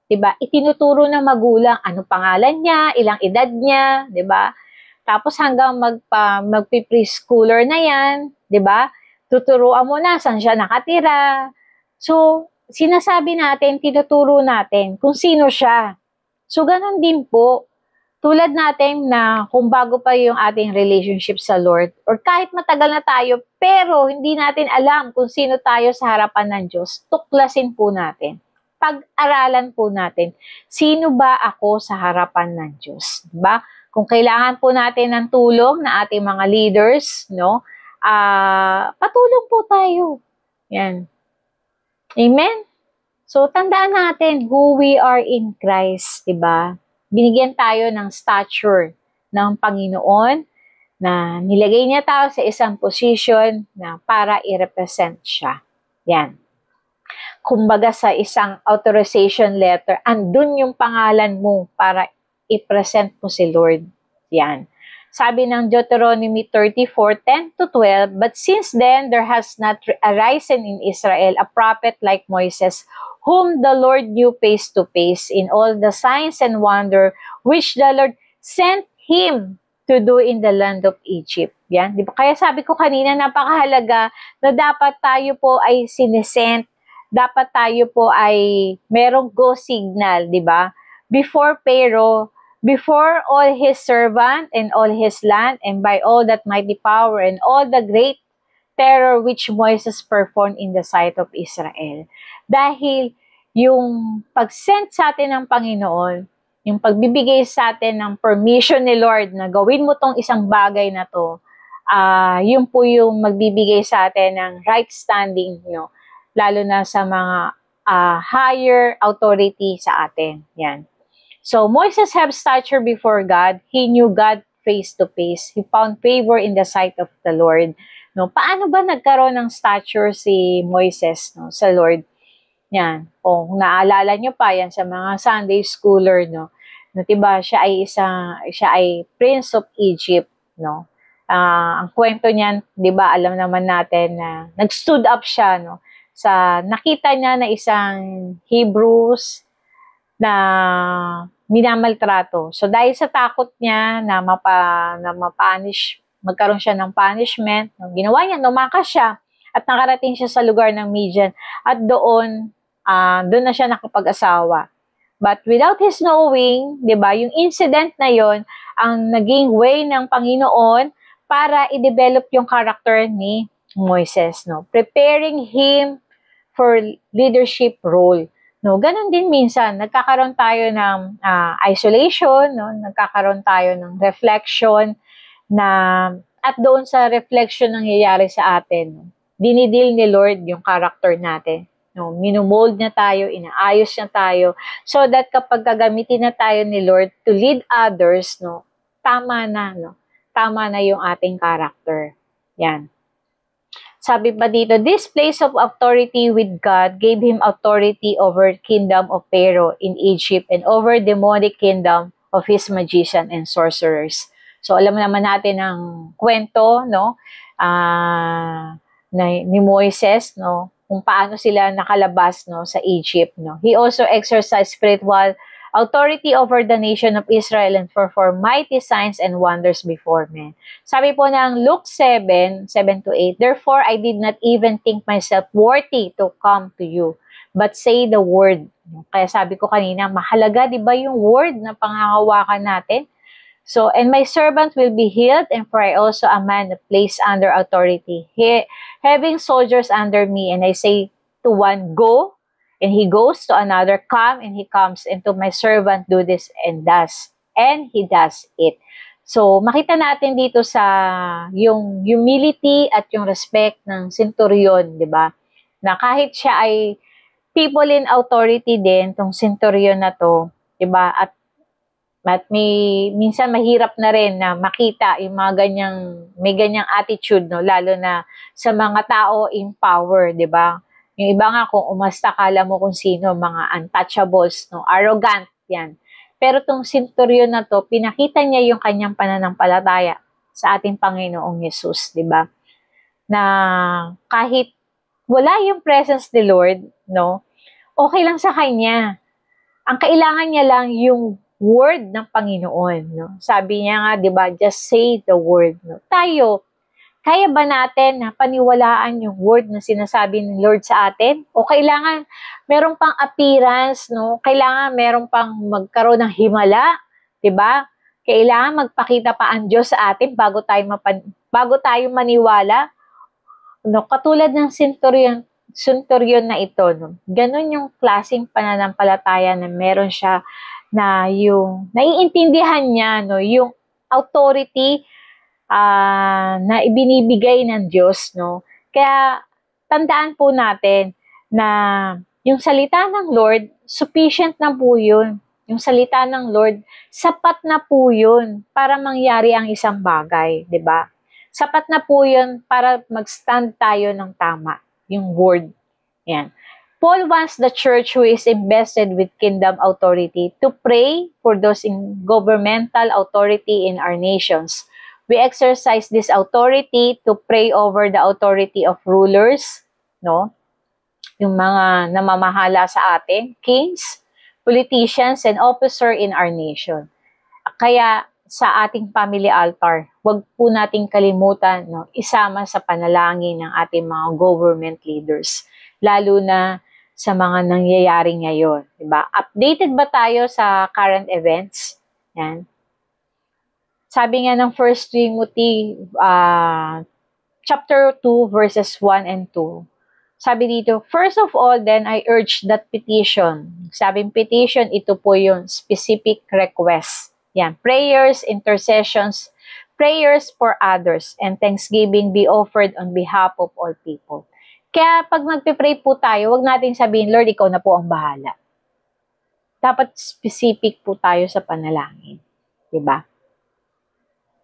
'di ba? Itinuturo ng magulang ano pangalan niya, ilang edad niya, 'di ba? Tapos hanggang magpi-preschooler na 'yan, 'di ba? Tuturuan mo na saan siya nakatira. So, sinasabi natin, tinuturo natin kung sino siya. So, ganun din po. Tulad natin na kung bago pa yung ating relationship sa Lord, or kahit matagal na tayo, pero hindi natin alam kung sino tayo sa harapan ng Diyos, tuklasin po natin. Pag-aralan po natin, sino ba ako sa harapan ng Diyos? Diba? Kung kailangan po natin ng tulong na ating mga leaders, no? Patulong po tayo. Yan. Amen? So, tandaan natin who we are in Christ, diba? Binigyan tayo ng stature ng Panginoon na nilagay niya tayo sa isang position na para i-represent siya. Yan. Kumbaga sa isang authorization letter, andun yung pangalan mo para i-present mo si Lord. Yan. Sabi ng Deuteronomy 34:10-12, but since then there has not arisen in Israel a prophet like Moses, whom the Lord knew face to face in all the signs and wonder which the Lord sent him to do in the land of Egypt. Yan. Di ba? Kaya sabi ko kanina, napakahalaga na dapat tayo po ay sinesent, dapat tayo po ay merong go signal, di ba? Before Pharaoh, before all his servant and all his land, and by all that mighty power and all the great terror which Moses performed in the sight of Israel. Dahil yung pag-send sa atin ng Panginoon, yung pagbibigay sa atin ng permission ni Lord na gawin mo tong isang bagay na to, yun po yung magbibigay sa atin ng right standing, lalo na sa mga higher authority sa atin. Yan. So, Moses had stature before God. He knew God face to face. He found favor in the sight of the Lord. No? Paano ba nagkaroon ng stature si Moises sa Lord? Yan. O, naalala nyo pa yan sa mga Sunday schooler, no? Diba, siya ay Prince of Egypt, no? Ang kwento niyan, 'di ba, alam naman natin na nag-stood up siya, no? Nakita niya na isang Hebrews na minamaltrato. So, dahil sa takot niya na mapunish, magkaroon siya ng punishment, ginawa niya, lumakas siya at nakarating siya sa lugar ng Midian at doon na siya nakapag-asawa. But without his knowing, 'di ba, yung incident na yon ang naging way ng Panginoon para i-develop yung character ni Moises, no? Preparing him for leadership role. No, ganun din minsan, nagkakaroon tayo ng isolation, no? Nagkakaroon tayo ng reflection na at doon sa reflection nangyayari sa atin, no? Dinidil ni Lord yung character natin. No, minumold niya tayo, inaayos niya tayo so that kapag gagamitin na tayo ni Lord to lead others, no, tama na, no? tama na yung ating character. Yan. Sabi pa dito, this place of authority with God gave him authority over kingdom of Pharaoh in Egypt and over demonic kingdom of his magician and sorcerers. So alam naman natin ang kwento, no? Ni Moises, no? Kung paano sila nakalabas, no, sa Egypt, no? He also exercised spiritual authority over the nation of Israel and performed mighty signs and wonders before men. Sabi po ng Luke 7:7-8, therefore I did not even think myself worthy to come to you, but say the word. Kaya sabi ko kanina, mahalaga, di ba, yung word na panghahawakan natin? So, and my servant will be healed, and for I also a man placed under authority, having soldiers under me, and I say to one, go, and he goes, to another, come, and he comes, and to my servant, do this, and does, and he does it. So, makita natin dito sa yung humility at yung respect ng centurion, di ba? Na kahit siya ay people in authority din, tong centurion na to, di ba? At minsan mahirap na rin na makita yung mga may ganyang attitude, no? Lalo na sa mga tao in power, di ba? Yung iba nga, kung umasta, kala mo kung sino, mga untouchables, no? Arrogant, yan. Pero tong centurion na to, pinakita niya yung kanyang pananampalataya sa ating Panginoong Yesus, di ba? Na kahit wala yung presence ni Lord, no? Okay lang sa kanya. Ang kailangan niya lang yung word ng Panginoon, no? Sabi niya nga, 'di ba, just say the word, no? Tayo, kaya ba natin na paniwalaan yung word na sinasabi ng Lord sa atin? O kailangan merong pang appearance, no? Kailangan merong pang magkaroon ng himala, 'di ba? Kailangan magpakita pa ang Diyos sa atin bago tayo maniwala. No, katulad ng centurion na ito, no? Ganun yung klaseng pananampalataya na meron siya, na yung naiintindihan niya, no, yung authority na ibinibigay ng Diyos, no. Kaya tandaan po natin na yung salita ng Lord, sufficient na po yun. Yung salita ng Lord, sapat na po yun para mangyari ang isang bagay, 'di ba? Sapat na po yun para mag-stand tayo ng tama, yung word. Yan. Paul wants the church who is invested with kingdom authority to pray for those in governmental authority in our nations. We exercise this authority to pray over the authority of rulers, no? Yung mga namamahala sa atin, kings, politicians, and officer in our nation. Kaya sa ating family altar, wag po nating kalimutan, no, isama sa panalangin ng ating mga government leaders, lalo na sa mga nangyayari ngayon, diba? Updated ba tayo sa current events? Yan. Sabi nga ng 1 Timothy chapter 2 verses 1 and 2. Sabi dito, first of all, then I urge that petition. Sabing petition, ito po yung specific request. Yan, prayers, intercessions, prayers for others, and thanksgiving be offered on behalf of all people. Kaya pag magpe-pray po tayo, wag natin sabihin, Lord, ikaw na po ang bahala. Dapat specific po tayo sa panalangin. Diba?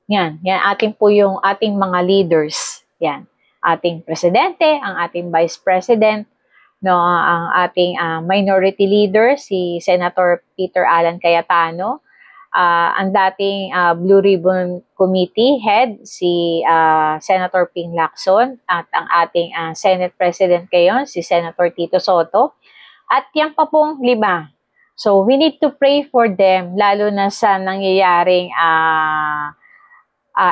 Yan ating po yung ating mga leaders. Yan. Ating presidente, ang ating vice president, no, ang ating minority leader, si Senator Peter Alan Cayetano, ang dating Blue Ribbon Committee head, si Senator Ping Lacson, at ang ating Senate President ngayon, si Senator Tito Soto, at yan pa pong 5. So, we need to pray for them, lalo na sa nangyayaring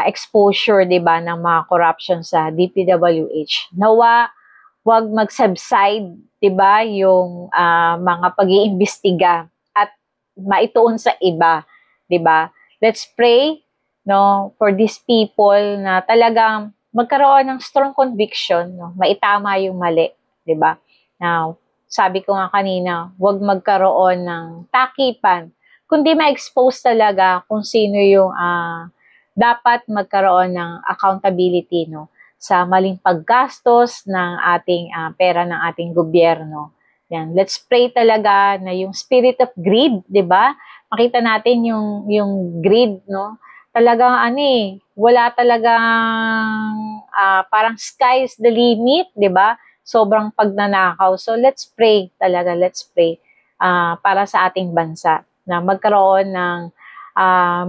exposure, diba, ng mga corruption sa DPWH. Nawa, wag mag-subside, diba, yung mga pag-iimbestiga at maituon sa iba. Diba? Let's pray, no, for these people na talagang magkaroon ng strong conviction, no, maitama yung mali, diba? Now, sabi ko nga kanina, huwag magkaroon ng takipan, kundi ma-expose talaga kung sino yung dapat magkaroon ng accountability, no, sa maling paggastos ng ating pera ng ating gobyerno. Yan, let's pray talaga na yung spirit of greed, 'di ba? Makita natin yung greed, no, talagang wala talagang parang sky's the limit, 'di ba? Sobrang pagnanakaw. So let's pray talaga, let's pray para sa ating bansa na magkaroon ng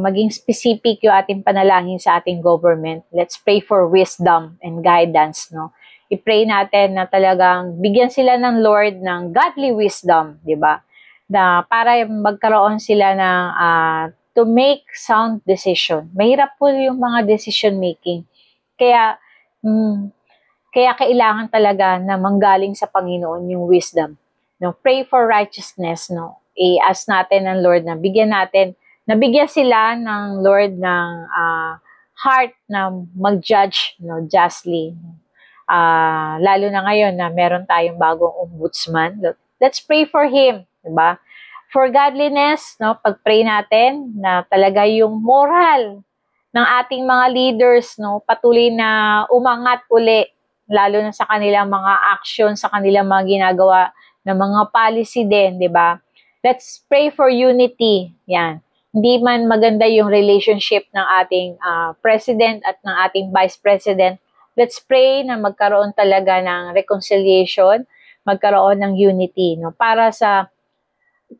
maging specific yung ating panalangin sa ating government. Let's pray for wisdom and guidance, no? I-pray natin na talagang bigyan sila ng Lord ng godly wisdom, 'di ba? Na para magkaroon sila ng to make sound decision. Mahirap po yung mga decision making. Kaya kaya kailangan talaga na manggaling sa Panginoon yung wisdom. No, pray for righteousness, no. I-ask natin ng Lord na bigyan sila ng Lord ng heart na mag-judge, no, justly. Lalo na ngayon na meron tayong bagong ombudsman. Let's pray for him, 'di ba? For godliness, no, pag-pray natin na talaga yung moral ng ating mga leaders, no, patuloy na umangat uli, lalo na sa kanilang mga action, sa kanilang mga ginagawa ng mga policy din, 'di ba? Let's pray for unity. Yan. Hindi man maganda yung relationship ng ating president at ng ating vice president, let's pray na magkaroon talaga ng reconciliation, magkaroon ng unity, no, para sa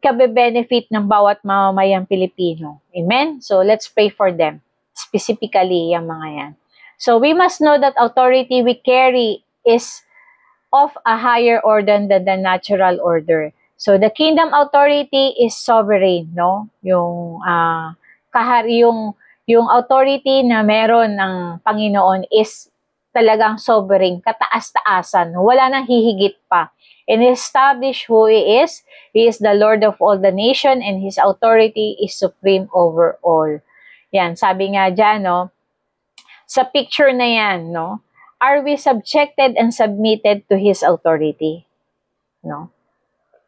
kabe-benefit ng bawat mamamayang Pilipino. Amen? So, let's pray for them. Specifically, yung mga yan. So, we must know that authority we carry is of a higher order than the natural order. So, the kingdom authority is sovereign, no? Yung authority na meron ng Panginoon is talagang sovereign, kataas-taasan. Wala nang hihigit pa. And establish who He is. He is the Lord of all the nation and His authority is supreme over all. Yan, sabi nga dyan, no? Sa picture na yan, no? Are we subjected and submitted to His authority? No?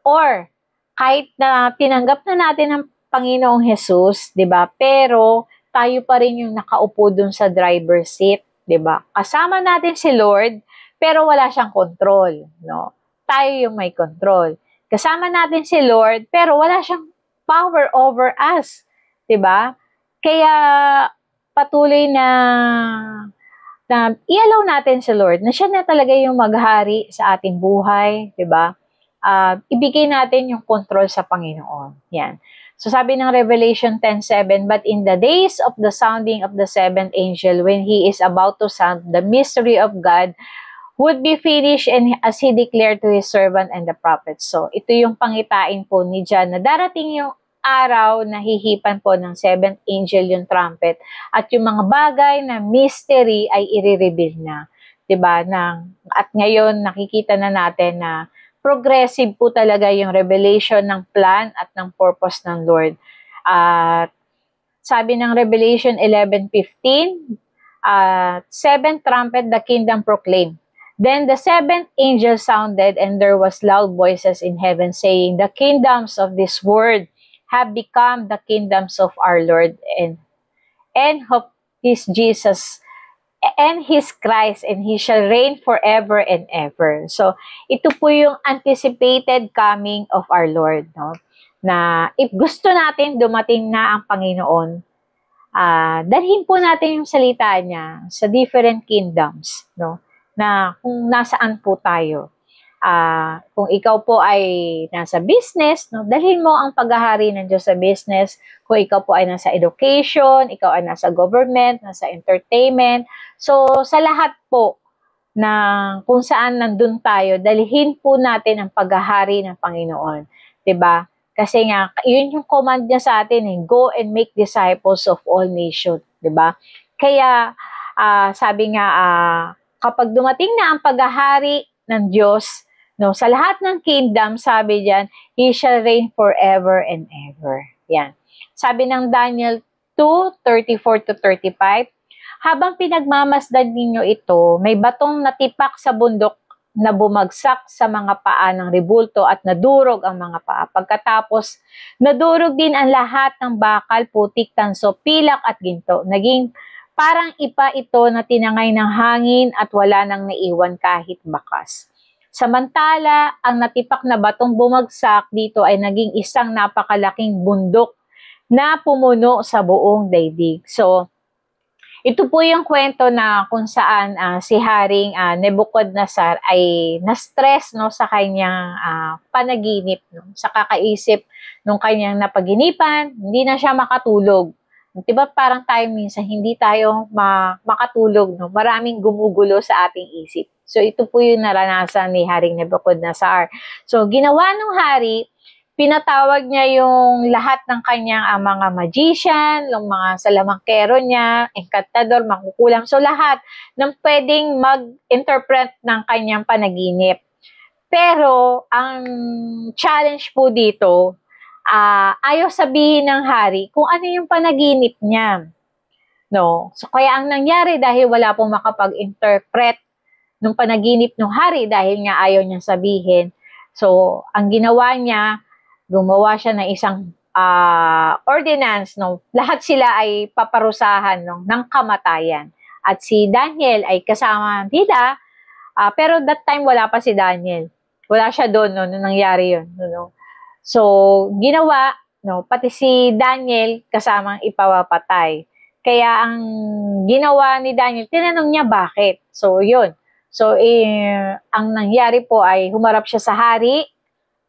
Or, kahit na tinanggap na natin ang Panginoong Jesus, di ba? Pero, tayo pa rin yung nakaupo dun sa driver's seat, di ba? Kasama natin si Lord, pero wala siyang control, no? Tayo yung may control. Kasama natin si Lord, pero wala siyang power over us. 'Di ba? Kaya patuloy na i-allow natin si Lord na siya na talaga yung maghari sa ating buhay, 'di ba? Ibigay natin yung control sa Panginoon. Yan. So sabi ng Revelation 10:7, but in the days of the sounding of the seventh angel, when he is about to sound, the mystery of God would be finished and as He declared to His servant and the prophets. So, ito yung pangitain po ni John na darating yung araw na hihipan po ng seventh angel yung trumpet at yung mga bagay na mystery ay i-reveal na. 'Di ba? At ngayon nakikita na natin na progressive po talaga yung revelation ng plan at ng purpose ng Lord. At sabi ng Revelation 11:15, seventh trumpet the kingdom proclaimed. Then the seventh angel sounded, and there was loud voices in heaven saying, the kingdoms of this world have become the kingdoms of our Lord and of His Jesus and His Christ, and He shall reign forever and ever. So, ito po yung anticipated coming of our Lord, no? Na if gusto natin dumating na ang Panginoon, dalhin po natin yung salita niya sa different kingdoms, no? Na kung nasaan po tayo. Kung ikaw po ay nasa business, no, dalhin mo ang paghahari ng Diyos sa business. Kung ikaw po ay nasa education, ikaw ay nasa government, nasa entertainment. So, sa lahat po na kung saan nandun tayo, dalhin po natin ang paghahari ng Panginoon. 'Di ba? Kasi nga, yun yung command niya sa atin, go and make disciples of all nations. 'Di ba? Kaya, sabi nga, kapag dumating na ang paghahari ng Diyos, no, sa lahat ng kingdom, sabi diyan, He shall reign forever and ever. Yan. Sabi ng Daniel 2:34-35, habang pinagmamasdan ninyo ito, may batong natipak sa bundok na bumagsak sa mga paa ng ribulto at nadurog ang mga paa. Pagkatapos, nadurog din ang lahat ng bakal, putik, tanso, pilak at ginto. Naging parang ipa ito na tinangay ng hangin at wala nang naiwan kahit bakas. Samantala, ang natipak na batong bumagsak dito ay naging isang napakalaking bundok na pumuno sa buong daigdig. So, ito po yung kwento na kung saan si Haring Nebuchadnezzar ay na-stress no, sa kanyang panaginip, no, sa kakaisip ng kanyang napaginipan, hindi na siya makatulog. Diba parang tayo minsan hindi tayo makatulog, no? Maraming gumugulo sa ating isip. So ito po yung naranasan ni Haring Nebuchadnezzar. So ginawa ng hari, pinatawag niya yung lahat ng kanyang mga magician, yung mga salamangkero niya, enkantador, mangkukulam. So lahat ng pwedeng mag-interpret ng kanyang panaginip. Pero ang challenge po dito, ayaw sabihin ng hari kung ano yung panaginip niya. No? So kaya ang nangyari dahil wala pong makapag-interpret ng panaginip ng hari dahil nga ayaw niyang sabihin. So ang ginawa niya, gumawa siya ng isang ordinance, no? Lahat sila ay paparusahan no, ng kamatayan. At si Daniel ay kasama nila, pero that time wala pa si Daniel. Wala siya doon no, nung nangyari yun. No? So, ginawa, no, pati si Daniel kasamang ipapatay. Kaya ang ginawa ni Daniel, tinanong niya bakit. So, yun. So, ang nangyari po ay humarap siya sa hari.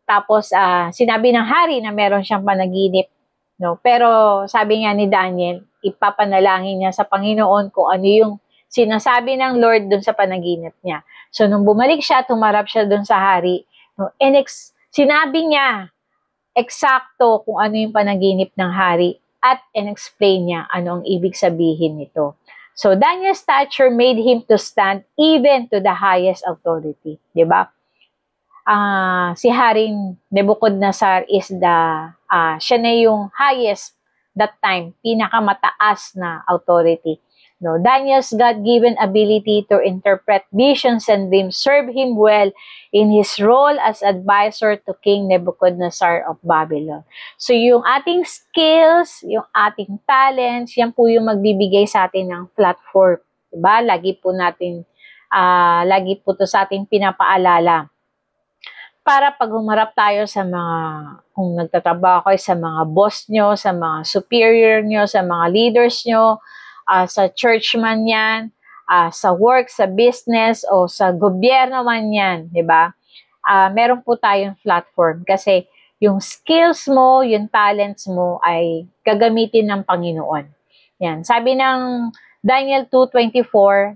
Tapos, sinabi ng hari na meron siyang panaginip. No? Pero, sabi nga ni Daniel, ipapanalangin niya sa Panginoon kung ano yung sinasabi ng Lord dun sa panaginip niya. So, nung bumalik siya at humarap siya dun sa hari, no, sinabi niya eksakto kung ano yung panaginip ng hari at in-explain niya ano ang ibig sabihin nito. So, Daniel's stature made him to stand even to the highest authority. Diba? Si Haring Nebuchadnezzar is siya na yung highest that time, pinakamataas na authority. No, Daniel's God-given ability to interpret visions and dreams served him well in his role as advisor to King Nebuchadnezzar of Babylon. So yung ating skills, yung ating talents, yan po yung magbibigay sa atin ng platform. Diba? Lagi po to sa ating pinapaalala. Para pag humarap tayo sa mga, kung nagtatrabaho kayo sa mga boss nyo, sa mga superior nyo, sa mga leaders nyo, sa church man yan, sa work, sa business, o sa gobyerno man yan, di ba? Meron po tayong platform kasi yung skills mo, yung talents mo ay gagamitin ng Panginoon. Yan. Sabi ng Daniel 2:24,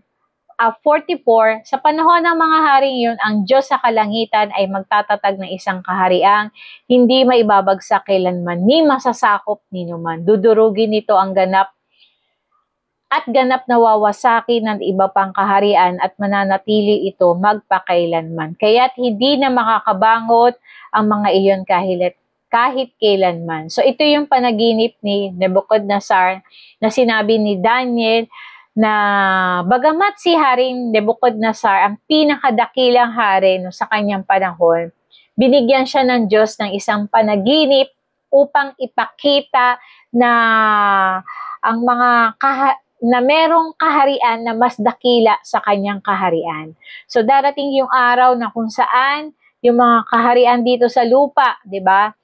44, sa panahon ng mga haring yun, ang Diyos sa kalangitan ay magtatatag ng isang kahariang hindi maibabagsak kailanman, ni masasakop ninuman. Dudurugin nito ang ganap na wawasakin ng iba pang kaharian at mananatili ito magpakailanman. Kaya't hindi na makakabangot ang mga iyon kahit kailanman. So ito yung panaginip ni Nebuchadnezzar na sinabi ni Daniel na bagamat si Haring Nebuchadnezzar ang pinakadakilang hari no, sa kanyang panahon, binigyan siya ng Diyos ng isang panaginip upang ipakita na ang mga na merong kaharian na mas dakila sa kanyang kaharian. So darating yung araw na kung saan yung mga kaharian dito sa lupa, 'di ba?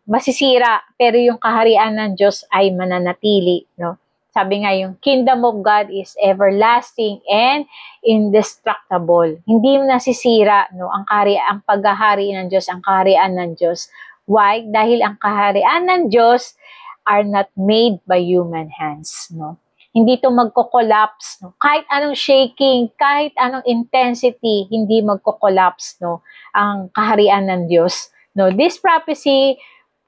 Masisira, pero yung kaharian ng Diyos ay mananatili, no? Sabi nga yung kingdom of God is everlasting and indestructible. Hindi nasisira, no, ang paghahari ng Diyos, ang kaharian ng Diyos. Why? Dahil ang kaharian ng Diyos are not made by human hands, no. Hindi ito magko-collapse, no. Kahit anong shaking, kahit anong intensity, hindi magko-collapse, no, ang kaharian ng Diyos. No, this prophecy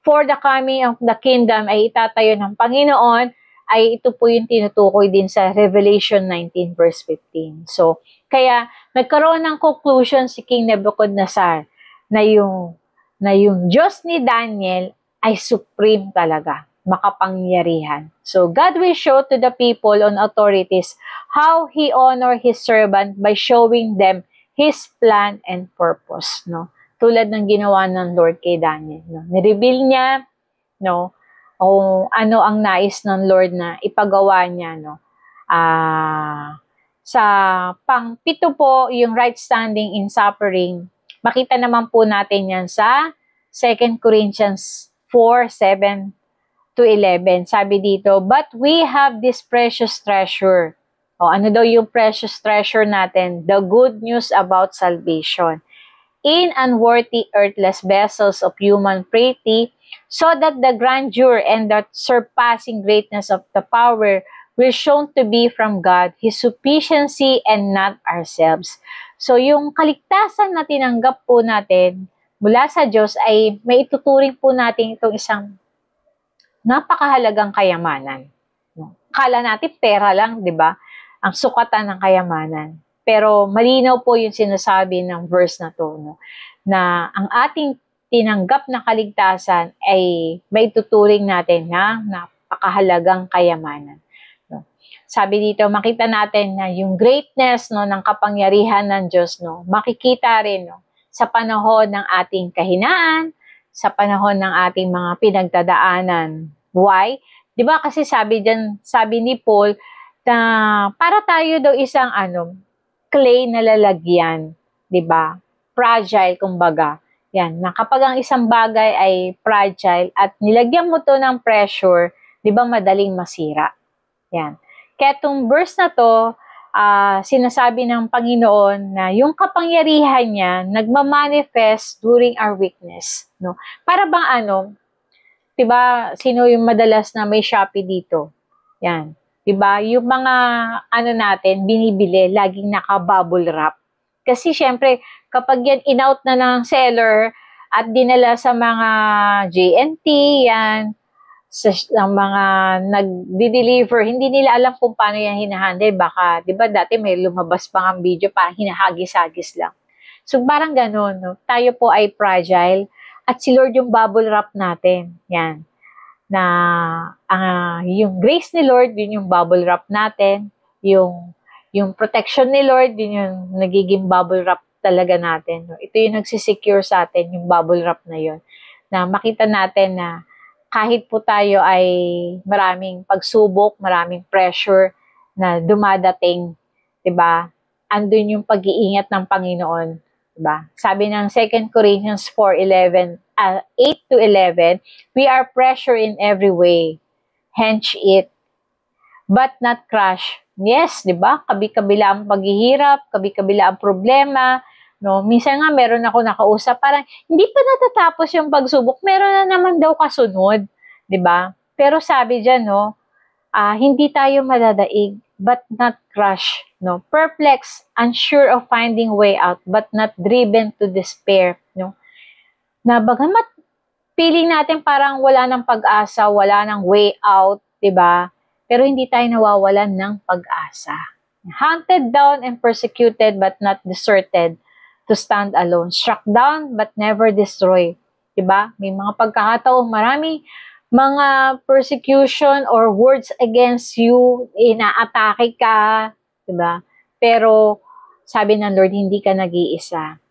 for the coming of the kingdom ay itatayo ng Panginoon, ay ito po yung tinutukoy din sa Revelation 19 verse 15. So, kaya nagkaroon ng conclusion si King Nebuchadnezzar na yung Diyos ni Daniel ay supreme talaga, makapangyarihan. So, God will show to the people on authorities how He honor His servant by showing them His plan and purpose, no? Tulad ng ginawa ng Lord kay Daniel, no? Nireveal niya, no, o ano ang nais ng Lord na ipagawa niya, no. Sa pang-pito po, yung right standing in suffering, makita naman po natin yan sa 2 Corinthians 4:7 to 11. Sabi dito, but we have this precious treasure. O, ano daw yung precious treasure natin? The good news about salvation. In unworthy earthless vessels of human piety, so that the grandeur and the surpassing greatness of the power will shown to be from God, His sufficiency and not ourselves. So yung kaligtasan na tinanggap po natin mula sa Diyos ay may ituturing po natin itong isang napakahalagang kayamanan. Akala natin pera lang, di ba? Ang sukatan ng kayamanan. Pero malinaw po yung sinasabi ng verse na to, no? Na ang ating tinanggap na kaligtasan ay may tuturing natin na napakahalagang kayamanan. No? Sabi dito, makita natin na yung greatness, no, ng kapangyarihan ng Diyos, no, makikita rin, no, sa panahon ng ating kahinaan, sa panahon ng ating mga pinagdadaanan. Why? 'Di ba kasi sabi ni Paul na para tayo daw isang clay na lalagyan, 'di ba? Fragile kumbaga. Yan, na kapag ang isang bagay ay fragile at nilagyan mo to ng pressure, 'di ba madaling masira. Yan. Kaya tong verse na to, sinasabi ng Panginoon na yung kapangyarihan niya nagmamanifest during our weakness, no? Para bang 'di ba, sino yung madalas na may Shopee dito? Yan. 'Di ba? Yung mga natin binibili laging naka-bubble wrap. Kasi syempre, kapag yan in-out na ng seller at dinala sa mga JNT, yan, sa mga nag-deliver, hindi nila alam kung paano yan hinahandle. Baka, di ba dati may lumabas pang ang video, parang hinahagis-hagis lang. So parang ganun, no? Tayo po ay fragile at si Lord yung bubble wrap natin. Yan. Na yung grace ni Lord, yun yung bubble wrap natin. Yung protection ni Lord, yun yung nagiging bubble wrap talaga natin. No? Ito yung nagsisecure sa atin, yung bubble wrap na yun. Na makita natin na kahit po tayo ay maraming pagsubok, maraming pressure na dumadating, 'di ba? Andun yung pag-iingat ng Panginoon, 'di ba? Sabi ng 2 Corinthians 8 to 11, we are pressure in every way, hence it, but not crush. Yes, 'di ba? Kabi-kabila ang paghihirap, kabi-kabila ang problema, no? Minsan nga meron ako nakausap, parang hindi pa natatapos yung pagsubok, meron na naman daw kasunod, 'di ba? Pero sabi diyan, no, hindi tayo madadaig, but not crush, no? Perplexed, unsure of finding way out, but not driven to despair, no? Na bagamat feeling natin parang wala ng pag-asa, wala ng way out, 'di ba? Pero hindi tayo nawawalan ng pag-asa. Hunted down and persecuted but not deserted to stand alone. Struck down but never destroyed. Diba? May mga pagkakataon, marami mga persecution or words against you, inaatake ka. Diba? Pero sabi ng Lord, hindi ka nag-iisa.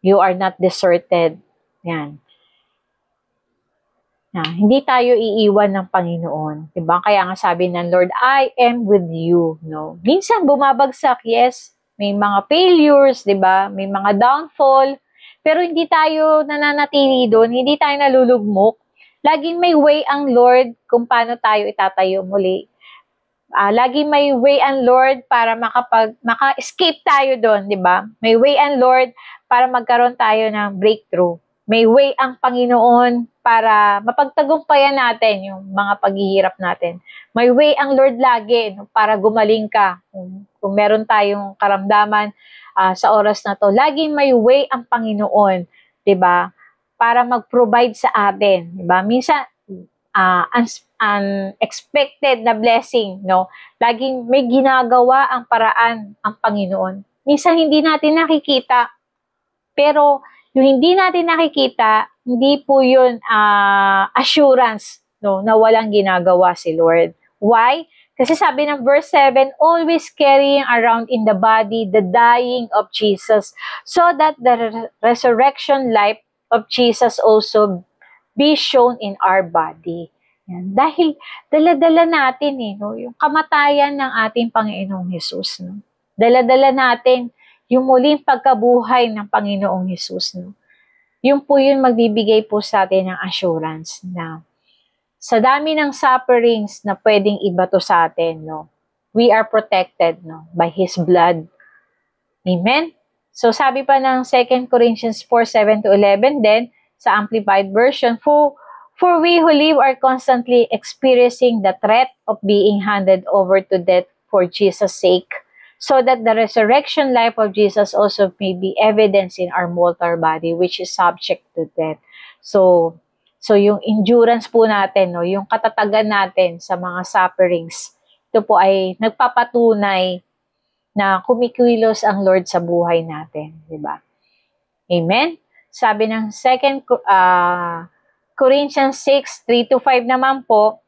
You are not deserted. Yan. Hindi tayo iiwan ng Panginoon, 'di ba? Kaya nga sabi ng Lord, I am with you, no. Minsan bumabagsak, yes, may mga failures, 'di ba? May mga downfall, pero hindi tayo nananatili doon, hindi tayo nalulugmok. Laging may way ang Lord kung paano tayo itatayo muli. Laging may way ang Lord para maka-escape tayo doon, 'di ba? May way ang Lord para magkaroon tayo ng breakthrough. May way ang Panginoon para mapagtagumpayan natin yung mga paghihirap natin. May way ang Lord lagi, no, para gumaling ka. Kung meron tayong karamdaman sa oras na to, laging may way ang Panginoon, 'di ba? Para mag-provide sa atin, 'di ba? Minsan unexpected na blessing, no? Laging may ginagawa ang paraan ang Panginoon. Minsan hindi natin nakikita, pero yung hindi natin nakikita, hindi po yun assurance, no, na walang ginagawa si Lord. Why? Kasi sabi ng verse 7, always carrying around in the body the dying of Jesus, so that the resurrection life of Jesus also be shown in our body. Yan. Dahil dala-dala natin no, yung kamatayan ng ating Panginoong Hesus. No? Dala-dala natin yung muling pagkabuhay ng Panginoong Hesus. No? Yung po yun magbibigay po sa atin ng assurance na sa dami ng sufferings na pwedeng ibato sa atin, no, we are protected, no, by His blood. Amen? So sabi pa ng 2 Corinthians 4:7-11 din, sa Amplified Version, For we who live are constantly experiencing the threat of being handed over to death for Jesus' sake, so that the resurrection life of Jesus also may be evidence in our mortal body, which is subject to death. So yung endurance po natin, no, yung katatagan natin sa mga sufferings, ito po ay nagpapatunay na kumikilos ang Lord sa buhay natin, di ba? Amen? Sabi ng 2 Corinthians 6:3-5 naman po,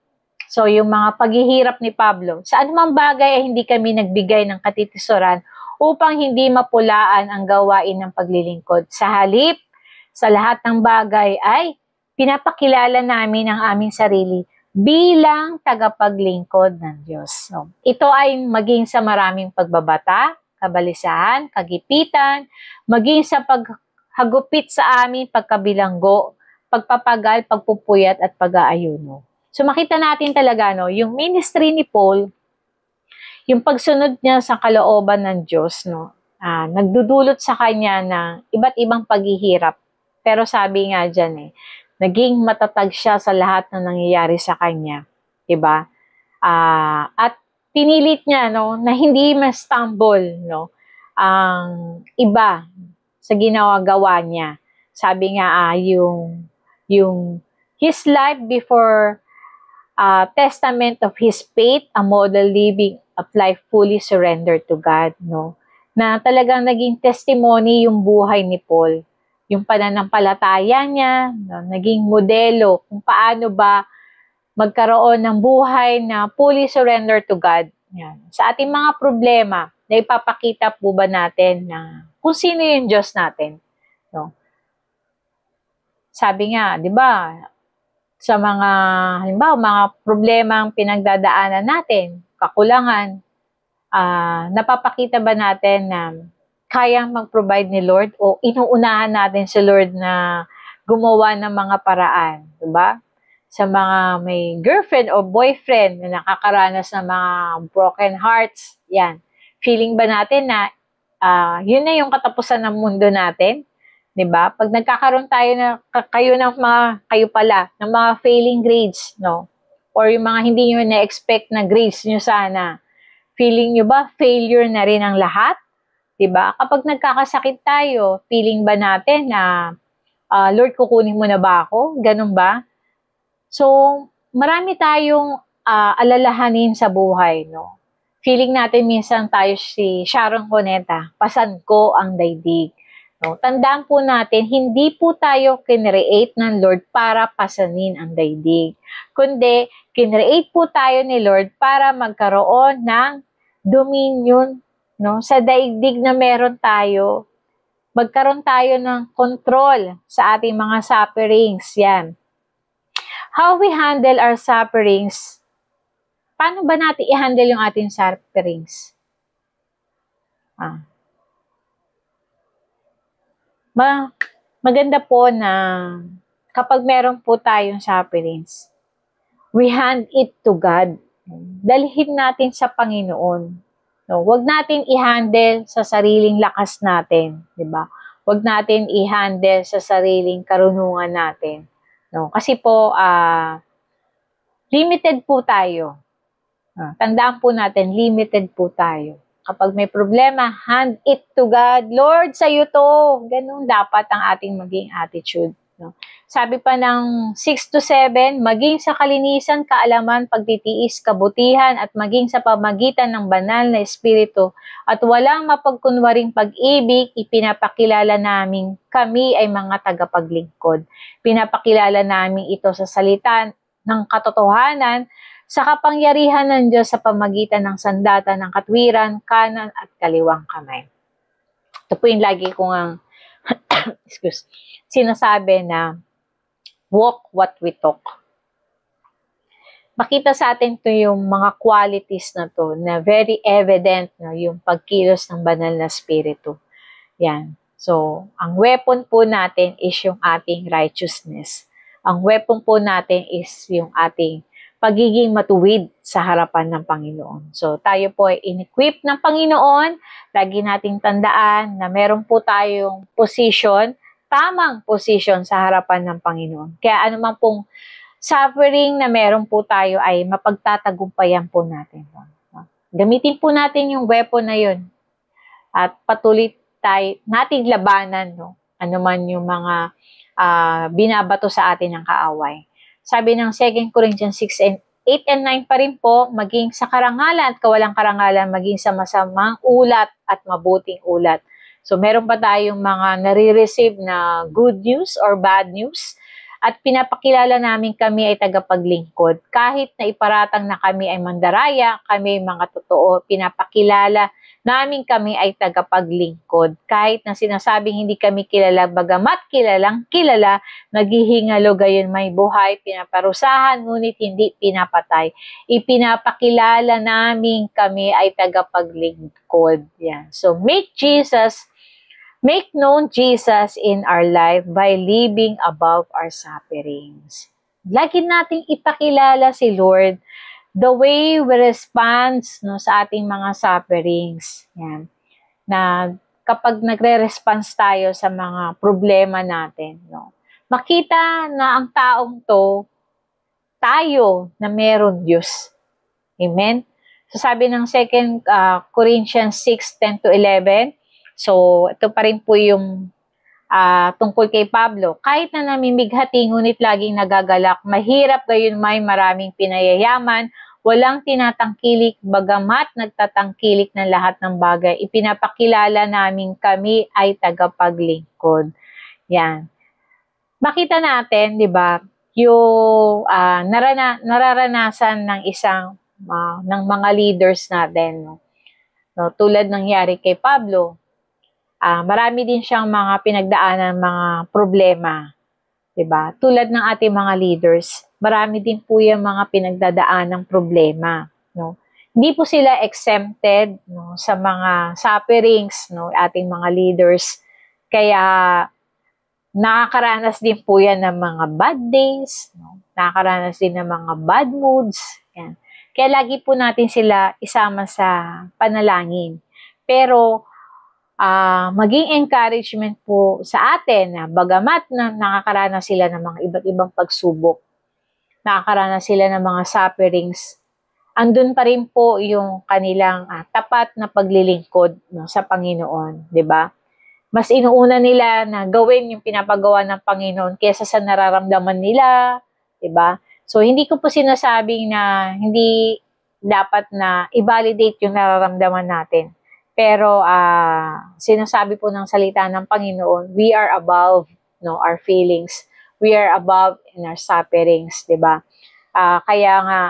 so yung mga paghihirap ni Pablo, sa anumang bagay ay hindi kami nagbigay ng katitisoran upang hindi mapulaan ang gawain ng paglilingkod. Sa halip, sa lahat ng bagay ay pinapakilala namin ang aming sarili bilang tagapaglingkod ng Diyos. So, ito ay maging sa maraming pagbabata, kabalisahan, kagipitan, maging sa paghagupit sa aming pagkabilanggo, pagpapagal, pagpupuyat, at pag-aayuno. So makita natin talaga, no, yung ministry ni Paul, yung pagsunod niya sa kalooban ng Diyos, no, nagdudulot sa kanya ng iba't ibang paghihirap. Pero sabi nga dyan, naging matatag siya sa lahat ng nangyayari sa kanya. Diba? At pinilit niya, no, na hindi ma-stumble, no, ang iba sa ginagawa niya. Sabi nga, yung his life before testament of his faith, a model living of life fully surrendered to God, no? Na talagang naging testimony yung buhay ni Paul. Yung pananampalataya niya, no? Naging modelo kung paano ba magkaroon ng buhay na fully surrendered to God. Yan. Sa ating mga problema, na ipapakita po ba natin na kung sino yung Diyos natin, no? Sabi nga, di ba, sa mga, halimbawa, mga problemang pinagdadaanan natin, kakulangan, napapakita ba natin na kayang mag-provide ni Lord o inuunahan natin si Lord na gumawa ng mga paraan, di ba? Sa mga may girlfriend o boyfriend na nakakaranas ng mga broken hearts, yan. Feeling ba natin na yun na yung katapusan ng mundo natin? 'Di ba? Pag nagkakaroon tayo kayo pala ng mga failing grades, no? Or yung mga hindi niyo na-expect na grades niyo sana. Feeling niyo ba failure na rin ang lahat? 'Di ba? Kapag nagkakasakit tayo, feeling ba natin na Lord, kukunin mo na ba ako? Ganun ba? So, marami tayong alalahanin sa buhay, no? Feeling natin minsan tayo si Sharon Cuneta, pasan ko ang daigdig. No, tandaan po natin, hindi po tayo kinreate ng Lord para pasanin ang daigdig. Kundi, kinreate po tayo ni Lord para magkaroon ng dominion, no, sa daigdig na meron tayo. Magkaroon tayo ng control sa ating mga sufferings. Yan. How we handle our sufferings? Paano ba natin i-handle yung ating sufferings? Maganda po na kapag meron po tayong sufferings, we hand it to God. Dalhin natin sa Panginoon. No, wag natin i-handle sa sariling lakas natin, 'di ba? Wag natin i-handle sa sariling karunungan natin. No, kasi po limited po tayo. Tandaan po natin, limited po tayo. Kapag may problema, hand it to God. Lord, sa'yo to. Ganun dapat ang ating maging attitude. No? Sabi pa ng 6-7, maging sa kalinisan, kaalaman, pagtitiis, kabutihan, at maging sa pamagitan ng banal na espiritu, at walang mapagkunwaring pag-ibig, ipinapakilala namin kami ay mga tagapaglingkod. Pinapakilala namin ito sa salita ng katotohanan, sa kapangyarihan ng Diyos sa pamagitan ng sandata ng katwiran, kanan at kaliwang kamay. Ito po yung lagi kong sinasabi na walk what we talk. Makita sa atin to yung mga qualities na to na very evident na yung pagkilos ng banal na spirito. Yan. So, ang weapon po natin is yung ating righteousness. Ang weapon po natin is yung ating pagiging matuwid sa harapan ng Panginoon. So, tayo po ay in-equip ng Panginoon. Lagi nating tandaan na meron po tayong position, tamang position sa harapan ng Panginoon. Kaya anuman pong suffering na meron po tayo ay mapagtatagumpayan po natin. Gamitin po natin yung weapon na yun at patuloy nating labanan, no? Ano man yung mga binabato sa atin ng kaaway. Sabi ng 2 Corinthians 6 and 8 and 9 pa rin po, maging sa karangalan at kawalang karangalan, maging sa masamang ulat at mabuting ulat. So, meron pa tayong mga nare-receive na good news or bad news at pinapakilala namin kami ay tagapaglingkod. Kahit na iparatang na kami ay mandaraya, kami mga totoo, pinapakilala namin kami ay tagapaglingkod. Kahit na sinasabing hindi kami kilala, bagamat kilalang kilala, naghihingalo gayon may buhay, pinaparusahan, ngunit hindi pinapatay. Ipinapakilala namin kami ay tagapaglingkod. Yan. So, make known Jesus in our life by living above our sufferings. Lagi nating ipakilala si Lord the way we respond, no, sa ating mga sufferings. Yan. Na kapag nagre-response tayo sa mga problema natin, no, makita na ang taong to, tayo na meron Diyos. Amen? So sabi ng 2 Corinthians 6:10 to 11, so ito pa rin po yung tungkol kay Pablo. Kahit na namimighati, ngunit laging nagagalak, mahirap gayon may maraming pinayayaman, walang tinatangkilik, bagamat nagtatangkilik ng lahat ng bagay, ipinapakilala namin kami ay tagapaglingkod. Yan. Makita natin, di ba, yung nararanasan ng ng mga leaders natin. No, tulad nangyari kay Pablo, marami din siyang mga pinagdaanan, mga problema. Diba? Tulad ng ating mga leaders, marami din po yung mga pinagdadaan ng problema. No? Hindi po sila exempted, no, sa mga sufferings, no, ating mga leaders. Kaya nakakaranas din po yan ng mga bad days, no? Nakakaranas din ng mga bad moods. Yan. Kaya lagi po natin sila isama sa panalangin. Pero maging encouragement po sa atin na bagamat na nakakaranas sila ng mga iba't ibang pagsubok, nakakaranas sila ng mga sufferings, andun pa rin po yung kanilang tapat na paglilingkod, no, sa Panginoon, di ba? Mas inuuna nila na gawin yung pinapagawa ng Panginoon kaysa sa nararamdaman nila, di ba? So, hindi ko po sinasabing na hindi dapat na i-validate yung nararamdaman natin. Pero sinasabi po ng salita ng Panginoon, we are above, no, our feelings. We are above in our sufferings, 'di ba? Kaya nga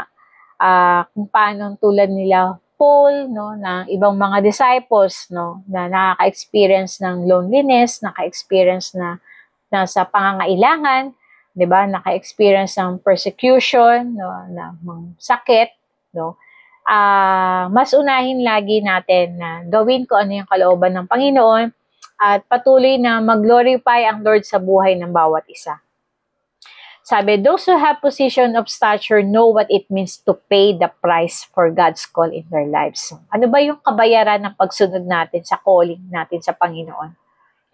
kung paano tulad nila Paul, no, ng ibang mga disciples, no, na nakaka-experience ng loneliness, naka-experience na sa pangangailangan, 'di ba? Naka-experience ng persecution, no, ng sakit, no. Mas unahin lagi natin na gawin ko ano yung kalooban ng Panginoon at patuloy na mag-glorify ang Lord sa buhay ng bawat isa. Sabi, those who have position of stature know what it means to pay the price for God's call in their lives. So, ano ba yung kabayaran ng pagsunod natin sa calling natin sa Panginoon?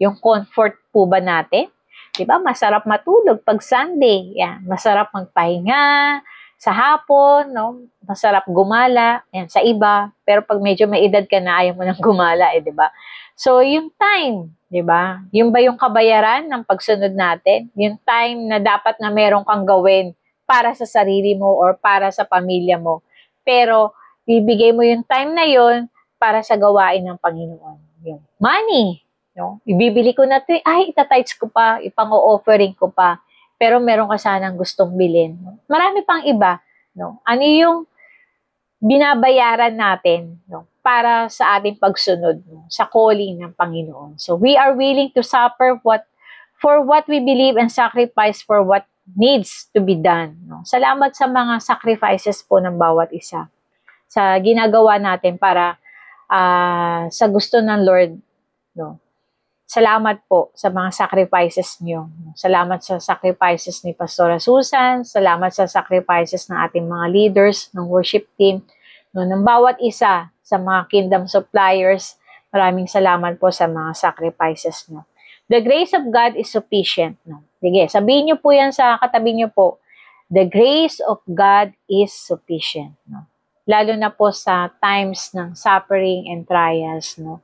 Yung comfort po ba natin? Diba? Masarap matulog pag Sunday. Yan. Masarap magpahinga sa hapon, no? Masarap gumala, yan, sa iba. Pero pag medyo may edad ka na, ayaw mo nang gumala, di ba? So, yung time, di ba? Yung ba yung kabayaran ng pagsunod natin? Yung time na dapat na meron kang gawin para sa sarili mo or para sa pamilya mo. Pero, bibigay mo yung time na yon para sa gawain ng Panginoon. Yung money, no? Ibibili ko na ito, itatites ko pa, ipang-offering ko pa. Pero meron ka sanang gustong bilhin. No? Marami pang iba. No? Ano yung binabayaran natin, no, para sa ating pagsunod, no, sa calling ng Panginoon? So we are willing to suffer for what we believe and sacrifice for what needs to be done. No? Salamat sa mga sacrifices po ng bawat isa. Sa ginagawa natin para sa gusto ng Lord. No? salamat po sa mga sacrifices nyo. Salamat sa sacrifices ni Pastora Susan, salamat sa sacrifices ng ating mga leaders, ng worship team, no, ng bawat isa sa mga kingdom suppliers. Maraming salamat po sa mga sacrifices nyo. The grace of God is sufficient. No? Sige, sabihin nyo po yan sa katabi nyo po. The grace of God is sufficient. No? Lalo na po sa times ng suffering and trials. No?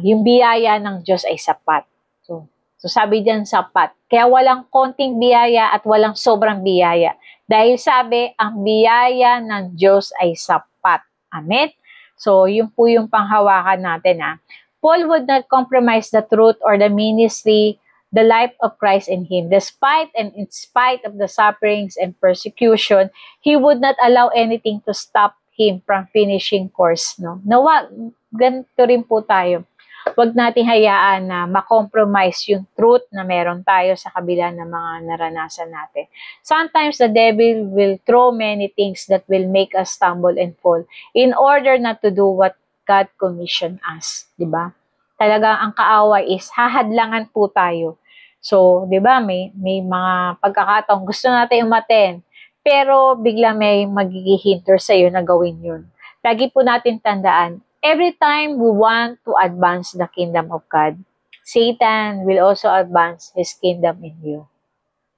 Yung biyaya ng Diyos ay sapat. So sabi diyan sapat. Kaya walang konting biyaya at walang sobrang biyaya. Dahil sabi, ang biyaya ng Diyos ay sapat. Amen? So, yun po yung panghawakan natin. Paul would not compromise the truth or the ministry, the life of Christ in him. Despite and in spite of the sufferings and persecution, he would not allow anything to stop him from finishing course. No? Nawa, ganito rin po tayo. Huwag natin hayaan na makompromise yung truth na meron tayo sa kabila ng mga naranasan natin. Sometimes the devil will throw many things that will make us stumble and fall in order not to do what God commissioned us. Diba? Talaga ang kaaway is hahadlangan po tayo. So, diba, may mga pagkakataong gusto natin umaten, pero bigla may magigihinter sa'yo na gawin yun. Lagi po natin tandaan, every time we want to advance the kingdom of God, Satan will also advance his kingdom in you.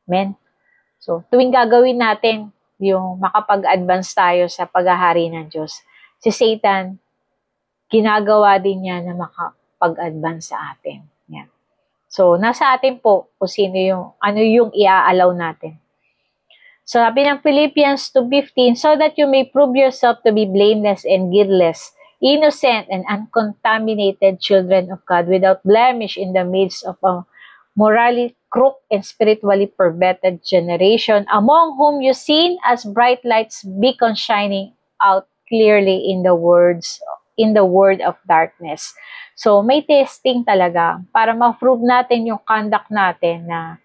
Amen? So, tuwing gagawin natin yung makapag-advance tayo sa paghahari ng Diyos, si Satan, ginagawa din niya na makapag-advance sa atin. Yan. So, nasa atin po kung ano yung i-allow natin. So, sabi ng Philippians 2:15, so that you may prove yourself to be blameless and guiltless, innocent and uncontaminated children of God without blemish in the midst of a morally crooked and spiritually perverted generation, among whom you seen as bright lights beacon shining out clearly in the word of darkness. So may testing talaga para ma-prove natin yung conduct natin na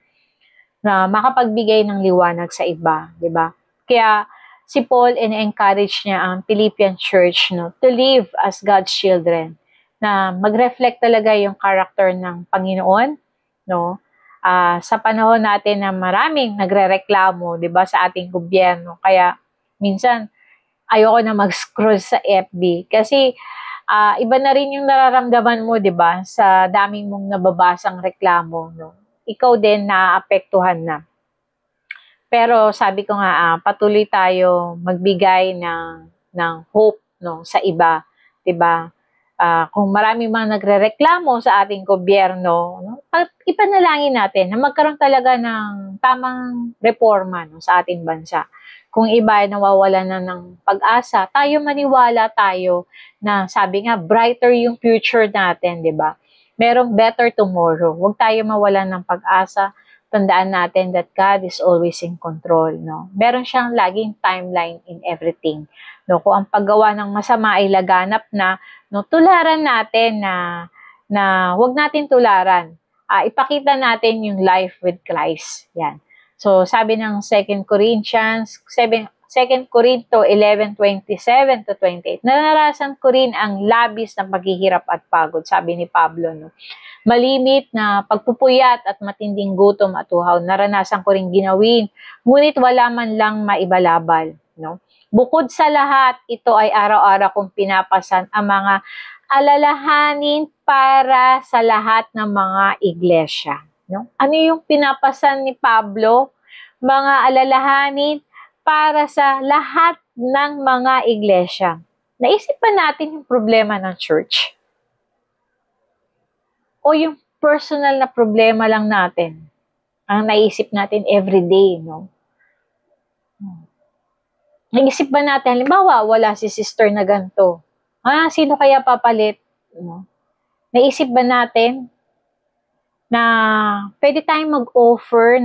makapagbigay ng liwanag sa iba, di ba? Kaya si Paul encourage niya ang Philippian church to live as God's children, na mag-reflect talaga yung character ng Panginoon, no? Sa panahon natin na maraming nagrereklamo, 'di ba, sa ating gobyerno. Kaya minsan ayoko na mag-scroll sa FB kasi iba na rin yung nararamdaman mo, 'di ba, sa daming mong nababasang reklamo, no? Ikaw din naapektuhan na. Pero sabi ko nga, patuloy tayo magbigay ng hope, no, sa iba, 'di ba? Kung marami mga nagrereklamo sa ating gobyerno, no, ipanalangin natin na magkaroon talaga ng tamang reforma, no, sa ating bansa. Kung iba ay nawawalan na ng pag-asa, tayo maniwala tayo na sabi nga brighter yung future natin, 'di ba? Merong better tomorrow. Huwag tayo mawalan ng pag-asa. Tandaan natin that God is always in control, no? Meron siyang laging timeline in everything. No, kung ang paggawa ng masama ay laganap na, no, tularan natin na wag natin tularan. Ipakita natin yung life with Christ. Yan. So, sabi ng 2 Corinto 11:27-28, naranasan ko rin ang labis ng paghihirap at pagod, sabi ni Pablo, no? Malimit na pagpupuyat at matinding gutom at uhaw, naranasan ko rin ginawin, ngunit wala man lang maibalabal, no? Bukod sa lahat, ito ay araw-araw kong pinapasan ang mga alalahanin para sa lahat ng mga iglesia, no? Ano yung pinapasan ni Pablo? Mga alalahanin para sa lahat ng mga iglesia. Naisip ba natin yung problema ng church? O yung personal na problema lang natin ang naisip natin everyday, no? Naisip ba natin, halimbawa, wala si sister na ganito. Sino kaya papalit? No? Naisip ba natin na pwede tayong mag-offer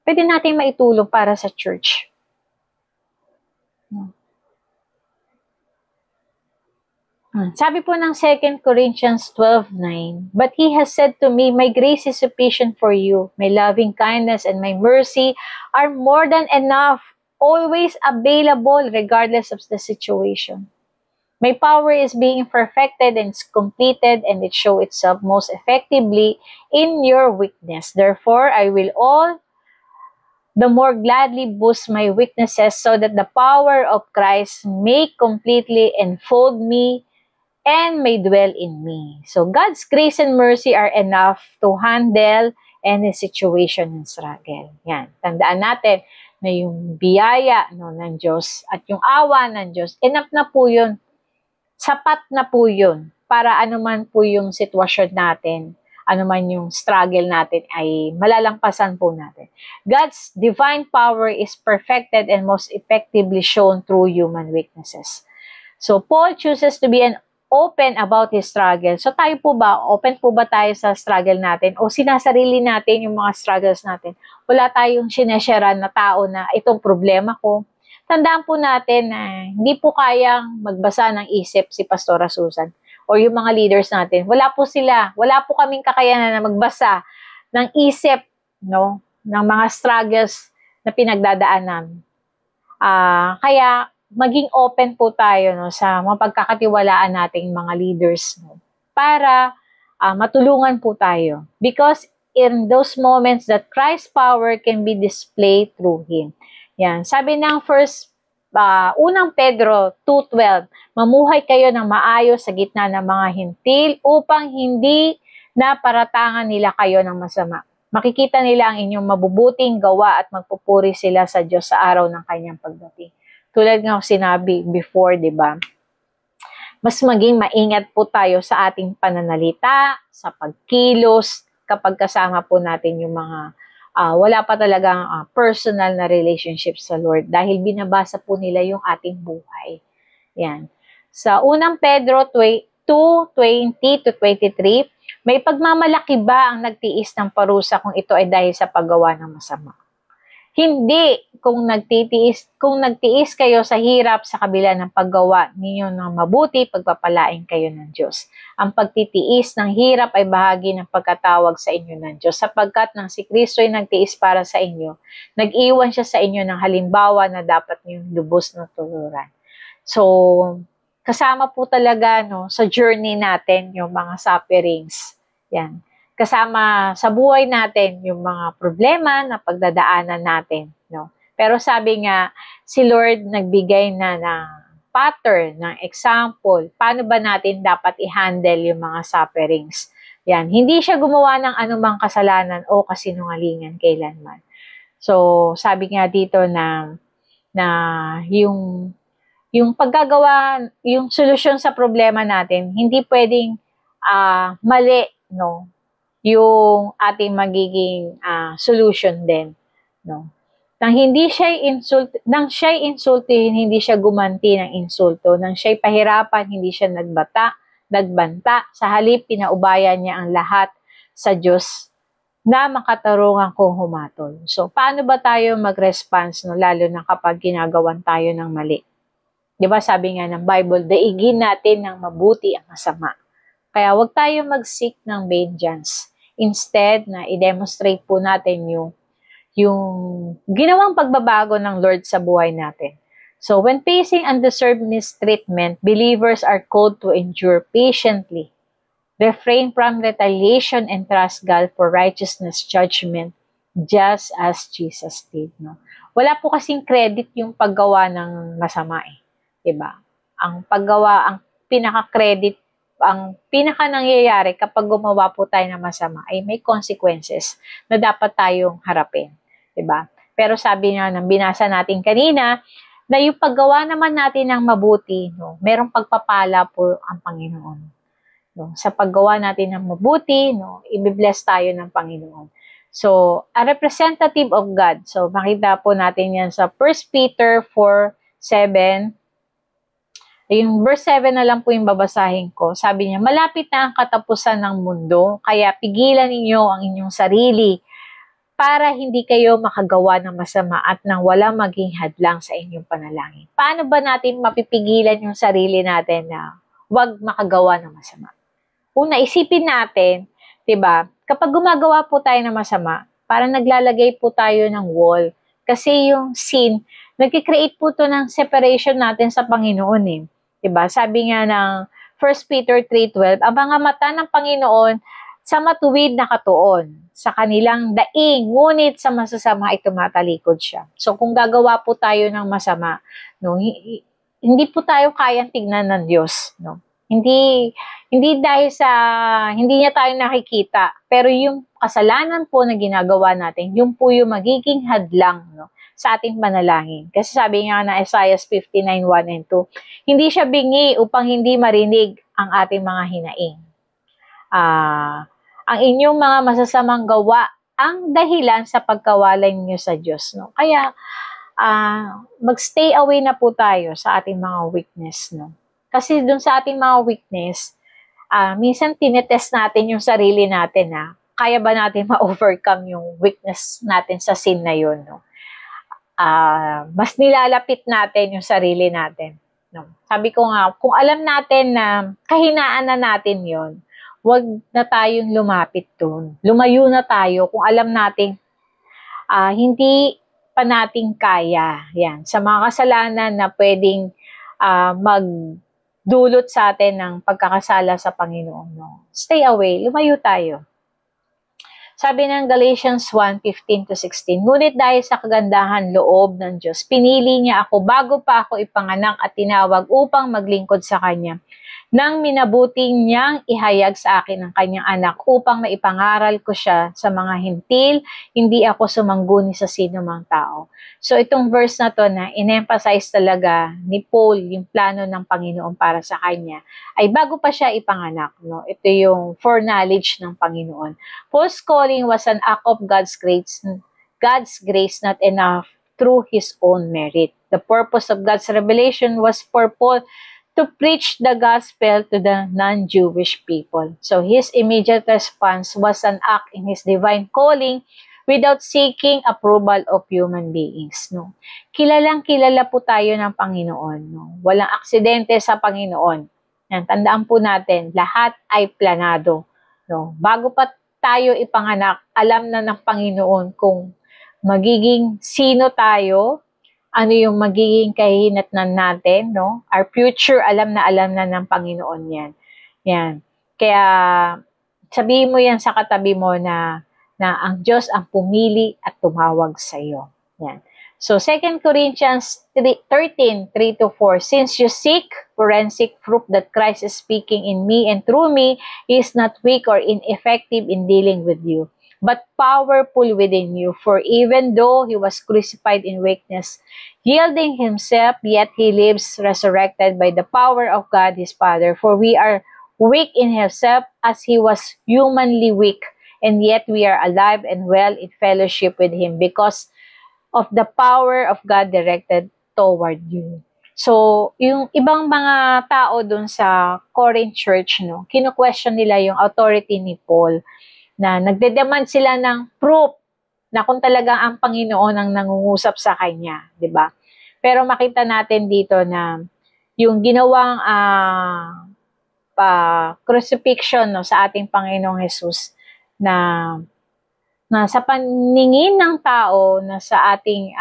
pwede natin maitulong para sa church? No? Sabi po ng 2 Corinthians 12:9, but He has said to me, my grace is sufficient for you. My loving kindness and my mercy are more than enough, always available regardless of the situation. My power is being perfected and it's completed, and it shows itself most effectively in your weakness. Therefore, I will all the more gladly boost my weaknesses so that the power of Christ may completely enfold me and may dwell in me. So God's grace and mercy are enough to handle any situation and struggle. Yan. Tandaan natin na yung biyaya ng Diyos at yung awa ng Diyos, enough na po yun. Sapat na po yun para anuman po yung sitwasyon natin, anuman yung struggle natin ay malalampasan po natin. God's divine power is perfected and most effectively shown through human weaknesses. So Paul chooses to be an open about his struggle. So tayo po ba, open po ba tayo sa struggle natin? O sinasarili natin yung mga struggles natin? Wala tayong sinesharean na tao na itong problema ko. Tandaan po natin na hindi po kayang magbasa ng isip si Pastora Susan o yung mga leaders natin. Wala po sila. Wala po kaming kakayanan na magbasa ng isip, no, ng mga struggles na pinagdadaan namin. Kaya maging open po tayo, no, sa mapagkakatiwalaan nating mga leaders, no, para matulungan po tayo. Because in those moments that Christ's power can be displayed through Him. Yan. Sabi ng unang Pedro 2:12, mamuhay kayo ng maayos sa gitna ng mga hintil upang hindi na paratangan nila kayo ng masama. Makikita nila ang inyong mabubuting gawa at magpupuri sila sa Diyos sa araw ng kanyang pagdating. Tulad nga sinabi before, di ba? Mas maging maingat po tayo sa ating pananalita, sa pagkilos, kapag kasama po natin yung mga wala pa talagang personal na relationship sa Lord dahil binabasa po nila yung ating buhay. Yan. Sa unang Pedro 2:20-23, may pagmamalaki ba ang nagtiis ng parusa kung ito ay dahil sa paggawa ng masama? Hindi, kung nagtiis kayo sa hirap sa kabila ng paggawa ninyo ng mabuti, pagpapalain kayo ng Diyos. Ang pagtitiis ng hirap ay bahagi ng pagkatawag sa inyo ng Diyos, sapagkat nang si Kristo ay nagtiis para sa inyo, nag-iwan siya sa inyo ng halimbawa na dapat niyong lubos na tuluran. So, kasama po talaga, no, sa journey natin yung mga sufferings. Yan. Kasama sa buhay natin yung mga problema na pagdadaanan natin, no? Pero sabi nga, si Lord nagbigay na ng pattern, ng example, paano ba natin dapat i-handle yung mga sufferings. Yan, hindi siya gumawa ng anumang kasalanan o kasinungalingan kailanman. So, sabi nga dito na yung paggagawa, yung solusyon sa problema natin, hindi pwedeng mali, no? Yung ating magiging solution din, no? Nang siya'y insultihin, hindi siya gumanti ng insulto. Nang siya'y pahirapan, hindi siya nagbanta. Sa halip, pinaubayan niya ang lahat sa Diyos na makatarungan kung humatol. So, paano ba tayo mag-response, no? Lalo na kapag ginagawan tayo ng mali. Di ba sabi nga ng Bible, daigin natin ng mabuti ang masama. Kaya wag tayo mag-seek ng vengeance. Instead, na i-demonstrate po natin yung ginawang pagbabago ng Lord sa buhay natin. So, when facing undeserved mistreatment, believers are called to endure patiently, refrain from retaliation, and trust God for righteousness judgment, just as Jesus did. No? Wala po kasing credit yung paggawa ng masama eh. Diba? Ang pinaka-credit, ang pinaka-nangyayari kapag gumawa po tayo ng masama ay may consequences na dapat tayong harapin. Diba? Pero sabi nga ng binasa natin kanina, na yung paggawa naman natin ng mabuti, no, merong pagpapala po ang Panginoon. No, sa paggawa natin ng mabuti, no, i-bless tayo ng Panginoon. So, a representative of God. So, makita po natin yan sa 1 Peter 4:7. Yung verse 7 na lang po yung babasahin ko. Sabi niya, malapit na ang katapusan ng mundo, kaya pigilan ninyo ang inyong sarili para hindi kayo makagawa ng masama at nang wala maging hadlang sa inyong panalangin. Paano ba natin mapipigilan yung sarili natin na wag makagawa ng masama? Una, isipin natin, 'di ba? Kapag gumagawa po tayo ng masama, parang naglalagay po tayo ng wall. Kasi yung sin, nagki-create po to ng separation natin sa Panginoon eh. Diba? Sabi nga ng 1 Peter 3:12, ang mga mata ng Panginoon sa matuwid na katuon, sa kanilang daing, ngunit sa masasama ay tumatalikod siya. So kung gagawa po tayo ng masama, no, hindi po tayo kayang tignan ng Diyos, no. Hindi dahil sa hindi niya tayo nakikita, pero yung kasalanan po na ginagawa natin, yung po yung magiging hadlang, no, sa ating panalangin. Kasi sabi nga na Isaiah 59:1 and 2, hindi siya bingi upang hindi marinig ang ating mga hinaing. Ang inyong mga masasamang gawa ang dahilan sa pagkawalay niyo sa Diyos, no. Kaya mag-stay away na po tayo sa ating mga weakness, no. Kasi dun sa ating mga weakness, minsan tinetest natin yung sarili natin, kaya ba natin ma-overcome yung weakness natin sa sin na yun, no? Mas nilalapit natin yung sarili natin, no? Sabi ko nga, kung alam natin na kahinaan na natin yon, wag na tayong lumapit dun. Lumayo na tayo kung alam natin hindi pa natin kaya. Yan, sa mga kasalanan na pwedeng magdulot sa atin ng pagkakasala sa Panginoon, no? Stay away, lumayo tayo. Sabi ng Galatians 1:15-16, ngunit dahil sa kagandahan loob ng Diyos, pinili niya ako bago pa ako ipanganak at tinawag upang maglingkod sa Kanya. Nang minabuti niyang ihayag sa akin ang kanyang anak upang maipangaral ko siya sa mga hintil, hindi ako sumangguni sa sino mang tao. So itong verse na to na in-emphasize talaga ni Paul yung plano ng Panginoon para sa kanya, ay bago pa siya ipanganak, no? Ito yung foreknowledge ng Panginoon. Paul's calling was an act of God's grace not enough through his own merit. The purpose of God's revelation was for Paul to preach the gospel to the non-Jewish people. So his immediate response was an act in his divine calling without seeking approval of human beings, no. Kilalang kilala po tayo ng Panginoon, no. Walang aksidente sa Panginoon. Yan, tandaan po natin, lahat ay planado, no. Bago pa tayo ipanganak, alam na ng Panginoon kung magiging sino tayo, ano yung magiging kahinatnan natin, no? Our future, alam na ng Panginoon yan. Yan. Kaya, sabihin mo yan sa katabi mo na ang Diyos ang pumili at tumawag sa iyo. Yan. So, 2 Corinthians 13:3-4, since you seek forensic proof that Christ is speaking in me and through me, He is not weak or ineffective in dealing with you, but powerful within you. For even though he was crucified in weakness, yielding himself, yet he lives resurrected by the power of God his Father. For we are weak in himself as he was humanly weak, and yet we are alive and well in fellowship with him because of the power of God directed toward you. So, yung ibang mga tao dun sa Corinth Church, no, kino-question nila yung authority ni Paul, na nagde-demand sila ng proof na kung talagang ang Panginoon ang nangungusap sa kanya, di ba? Pero makita natin dito na yung ginawang crucifixion, no, sa ating Panginoong Jesus, na sa paningin ng tao, na sa ating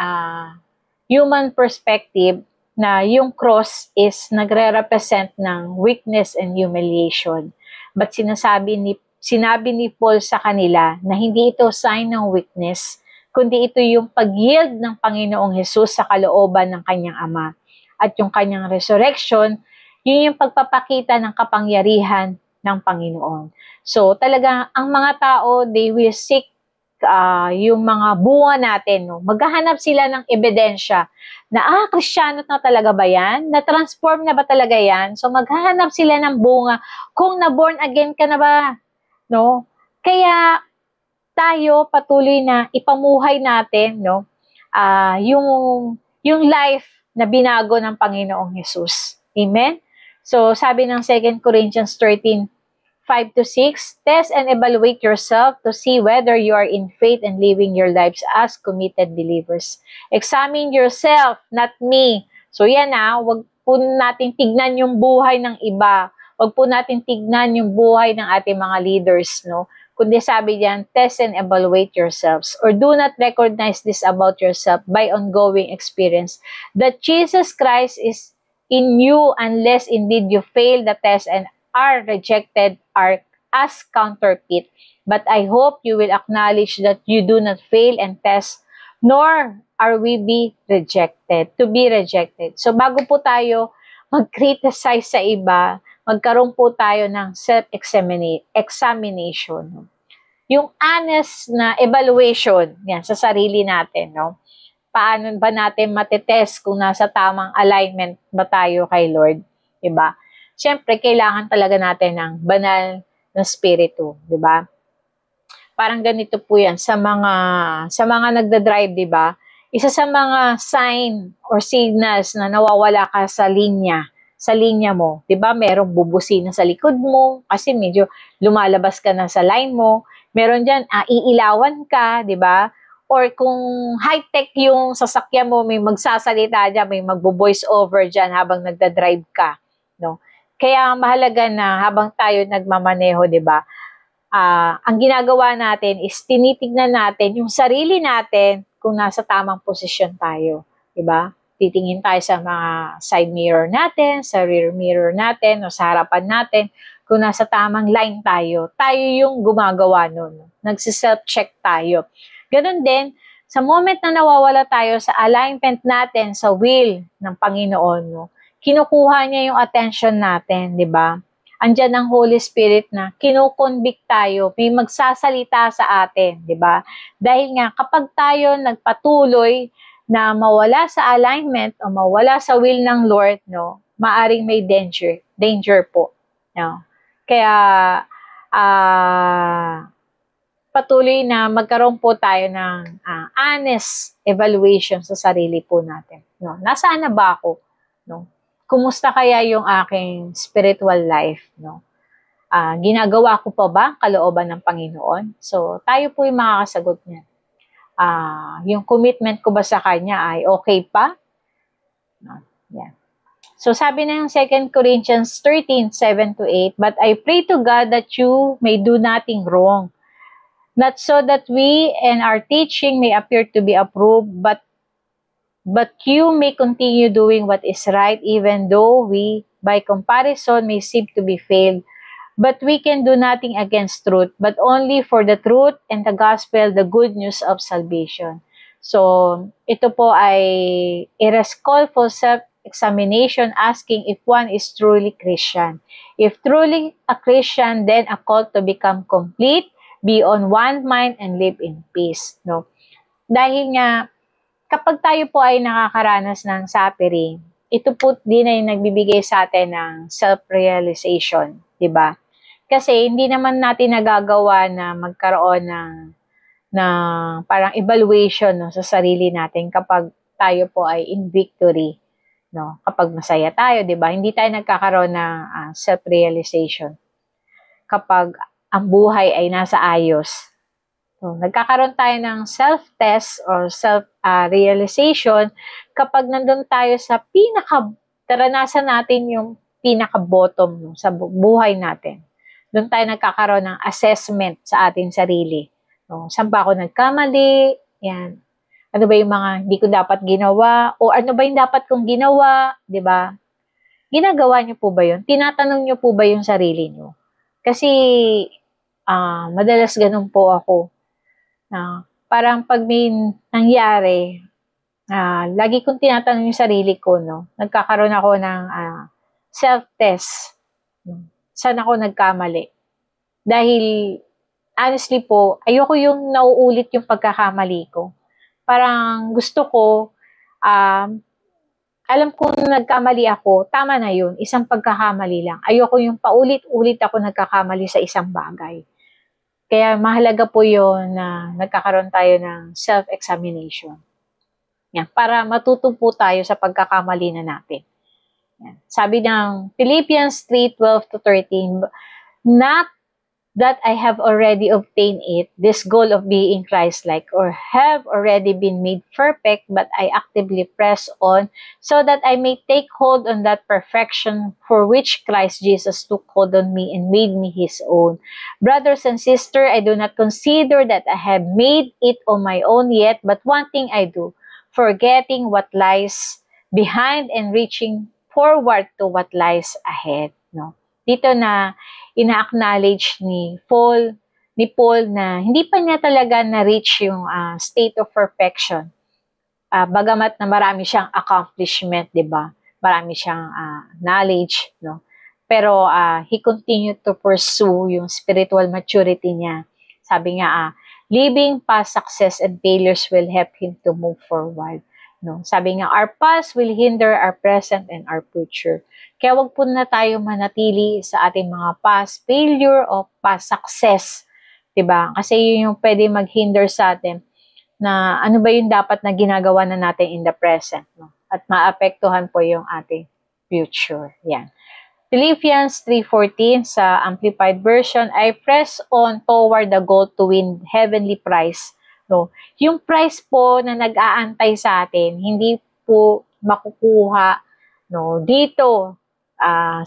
human perspective, na yung cross is nagre-represent ng weakness and humiliation. But sinabi ni Paul sa kanila na hindi ito sign ng weakness, kundi ito yung pag-yield ng Panginoong Jesus sa kalooban ng kanyang Ama. At yung kanyang resurrection, yun yung pagpapakita ng kapangyarihan ng Panginoon. So talaga, ang mga tao, they will seek yung mga bunga natin, no? Maghahanap sila ng ebidensya na, Kristiyano na talaga ba yan? Na-transform na ba talaga yan? So maghahanap sila ng bunga kung na-born again ka na ba? No? Kaya tayo patuloy na ipamuhay natin, no? Yung life na binago ng Panginoong Jesus. Amen? So sabi ng 2 Corinthians 13:5-6, test and evaluate yourself to see whether you are in faith and living your lives as committed believers. Examine yourself, not me. So yan wag po natin tignan yung buhay ng iba. Wag po natin tignan yung buhay ng ating mga leaders, no? Kundi sabi diyan, test and evaluate yourselves, or do not recognize this about yourself by ongoing experience, that Jesus Christ is in you unless indeed you fail the test and are rejected as counterfeit. But I hope you will acknowledge that you do not fail and test, nor are we to be rejected. So bago po tayo mag-criticize sa iba, magkaroon po tayo ng self-examination. Yung honest na evaluation yan, sa sarili natin. No? Paano ba natin matetest kung nasa tamang alignment ba tayo kay Lord? Diba? Siyempre, kailangan talaga natin ng banal na spirito. Diba? Parang ganito po yan sa mga nagda-drive, diba? Isa sa mga sign or signals na nawawala ka sa linya mo, 'di ba? Merong bubusina sa likod mo kasi medyo lumalabas ka na sa line mo. Meron diyan iilawan ka, 'di ba? Or kung high-tech yung sasakyan mo, may magsasalita diyan, may magbo-voice over diyan habang nagda-drive ka, no? Kaya mahalaga na habang tayo nagmamaneho, 'di ba? Ang ginagawa natin is tinitignan natin yung sarili natin kung nasa tamang posisyon tayo, 'di ba? Titingin tayo sa mga side mirror natin, sa rear mirror natin, o sa harapan natin, kung nasa tamang line tayo. Tayo yung gumagawa nun. Nagsi-self-check tayo. Ganun din, sa moment na nawawala tayo sa alignment natin sa will ng Panginoon, no, kinukuha niya yung attention natin, di ba? Andiyan ang Holy Spirit na kinukonvict tayo, may magsasalita sa atin, di ba? Dahil nga, kapag tayo nagpatuloy na mawala sa alignment o mawala sa will ng Lord, no, maaring may danger po. No? Kaya, patuloy na magkaroon po tayo ng honest evaluation sa sarili po natin. No? Nasaan na ba ako? No? Kumusta kaya yung aking spiritual life? No? Ginagawa ko pa ba kalooban ng Panginoon? So, tayo po yung makakasagot niyan. Yung commitment ko ba sa Kanya ay okay pa? No? Yeah. So, sabi na yung 2 Corinthians 13, 7-8, "But I pray to God that you may do nothing wrong, not so that we and our teaching may appear to be approved, but you may continue doing what is right, even though we, by comparison, may seem to be failed. But we can do nothing against truth, but only for the truth and the gospel, the good news of salvation." So, ito po ay call for self-examination, asking if one is truly Christian. If truly a Christian, then a call to become complete, be on one mind, and live in peace. No? Dahil nga, kapag tayo po ay nakakaranas ng suffering, ito po din ay nagbibigay sa atin ng self-realization, di ba? Kasi hindi naman natin nagagawa na magkaroon ng parang evaluation, no, sa sarili natin kapag tayo po ay in victory, no? Kapag masaya tayo, di ba? Hindi tayo nagkakaroon ng self-realization kapag ang buhay ay nasa ayos. So, nagkakaroon tayo ng self-test or self-realization kapag nandun tayo sa taranasan natin yung pinaka-bottom, no, sa buhay natin. Doon tayo nagkakaroon ng assessment sa ating sarili. No, saan ba ako nagkamali? Yan. Ano ba yung mga hindi ko dapat ginawa? O ano ba yung dapat kong ginawa? Diba? Ginagawa niyo po ba yun? Tinatanong niyo po ba yung sarili niyo? Kasi, madalas ganun po ako. Parang pag may nangyari, lagi kong tinatanong yung sarili ko, no? Nagkakaroon ako ng self-test. Saan ako nagkamali? Dahil, honestly po, ayoko yung nauulit yung pagkakamali ko. Parang gusto ko, alam kong nagkamali ako, tama na yun, isang pagkakamali lang. Ayoko yung paulit-ulit ako nagkakamali sa isang bagay. Kaya mahalaga po yun na nagkakaroon tayo ng self-examination. Yan, para matuto po tayo sa pagkakamali na natin. Yan. Sabi ng Philippians 3:12-13, "Not that I have already obtained it, this goal of being Christ-like, or have already been made perfect, but I actively press on so that I may take hold on that perfection for which Christ Jesus took hold on me and made me His own. Brothers and sisters, I do not consider that I have made it on my own yet, but one thing I do, forgetting what lies behind and reaching forward to what lies ahead, no? Dito na ina-acknowledge ni Paul na hindi pa niya talaga na-reach yung state of perfection. Bagamat na marami siyang accomplishment, 'di ba? Marami siyang knowledge, no? Pero he continued to pursue yung spiritual maturity niya. Sabi nga, living past success and failures will help him to move forward. No? Sabi nga, our past will hinder our present and our future. Kaya wag po na tayo manatili sa ating mga past failure o past success. 'Di ba? Kasi yun yung pwede maghinder sa atin na ano ba yung dapat na ginagawa na natin in the present. No? At maapektuhan po yung ating future. Yan. Philippians 3:14 sa Amplified Version, I press on toward the goal to win heavenly prize. No? Yung prize po na nag-aantay sa atin, hindi po makukuha dito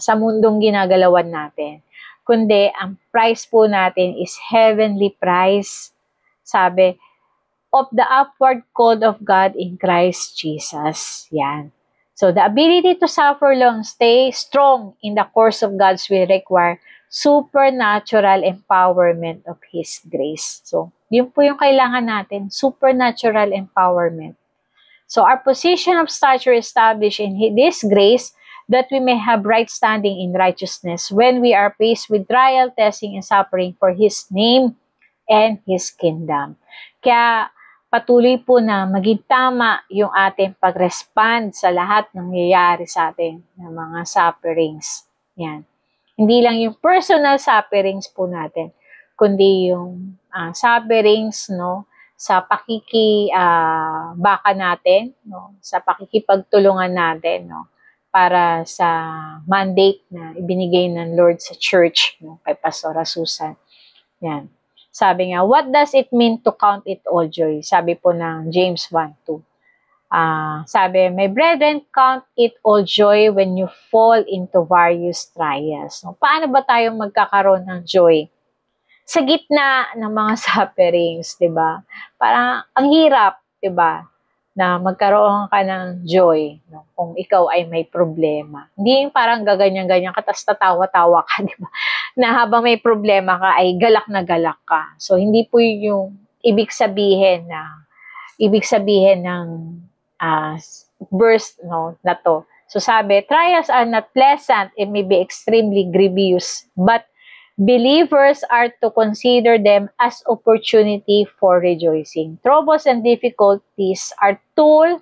sa mundong ginagalawan natin. Kundi, ang prize po natin is heavenly prize. Sabi, of the upward call of God in Christ Jesus. Yan. So, the ability to suffer long, stay strong in the course of God's will require supernatural empowerment of His grace. So, yun po yung kailangan natin, supernatural empowerment. So, our position of stature established in this grace that we may have right standing in righteousness when we are faced with trial, testing, and suffering for His name and His kingdom. Kaya, patuloy po na maging tama yung ating pag-respond sa lahat ng nangyayari sa ating ng mga sufferings. Yan. Hindi lang yung personal sufferings po natin, kundi yung sufferings sa pakikibaka natin, sa pakikipagtulungan natin, para sa mandate na ibinigay ng Lord sa church, kay Pastora Susan. Yan. Sabi nga, what does it mean to count it all joy? Sabi po ng James 1:2. Sabi, my brethren, count it all joy when you fall into various trials. Paano ba tayo magkakaroon ng joy? Sa gitna ng mga sufferings, di ba? Parang ang hirap, di ba? Na magkaroon ka ng joy kung ikaw ay may problema. Hindi yung parang gaganyan-ganyan ka, tapos tatawa-tawa ka, di ba? Na habang may problema ka, ay galak na galak ka. So, hindi po yung ibig sabihin ng verse na to. So, sabi, trials are not pleasant, it may be extremely grievous, but believers are to consider them as opportunity for rejoicing. Troubles and difficulties are tool.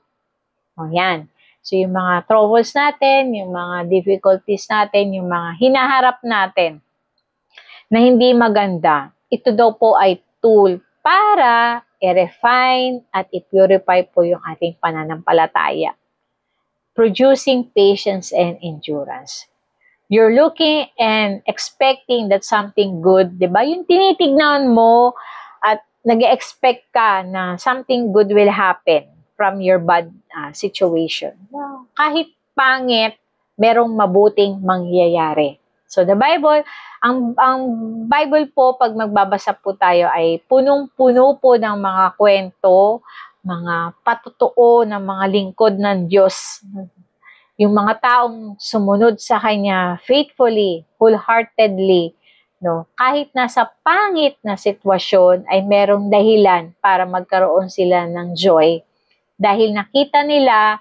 Yan. So, yung mga troubles natin, yung mga difficulties natin, yung mga hinaharap natin na hindi maganda, ito daw po ay tool para i-refine at i-purify po yung ating pananampalataya, producing patience and endurance. You're looking and expecting that something good, di ba? Yung tinitignan mo at nag-expect ka na something good will happen from your bad situation. Kahit pangit, merong mabuting mangyayari. So, the Bible, ang Bible po, pag magbabasa po tayo, ay punong-puno po ng mga kwento, mga patotoo ng mga lingkod ng Diyos. Yung mga taong sumunod sa Kanya faithfully, wholeheartedly, kahit nasa pangit na sitwasyon, ay merong dahilan para magkaroon sila ng joy. Dahil nakita nila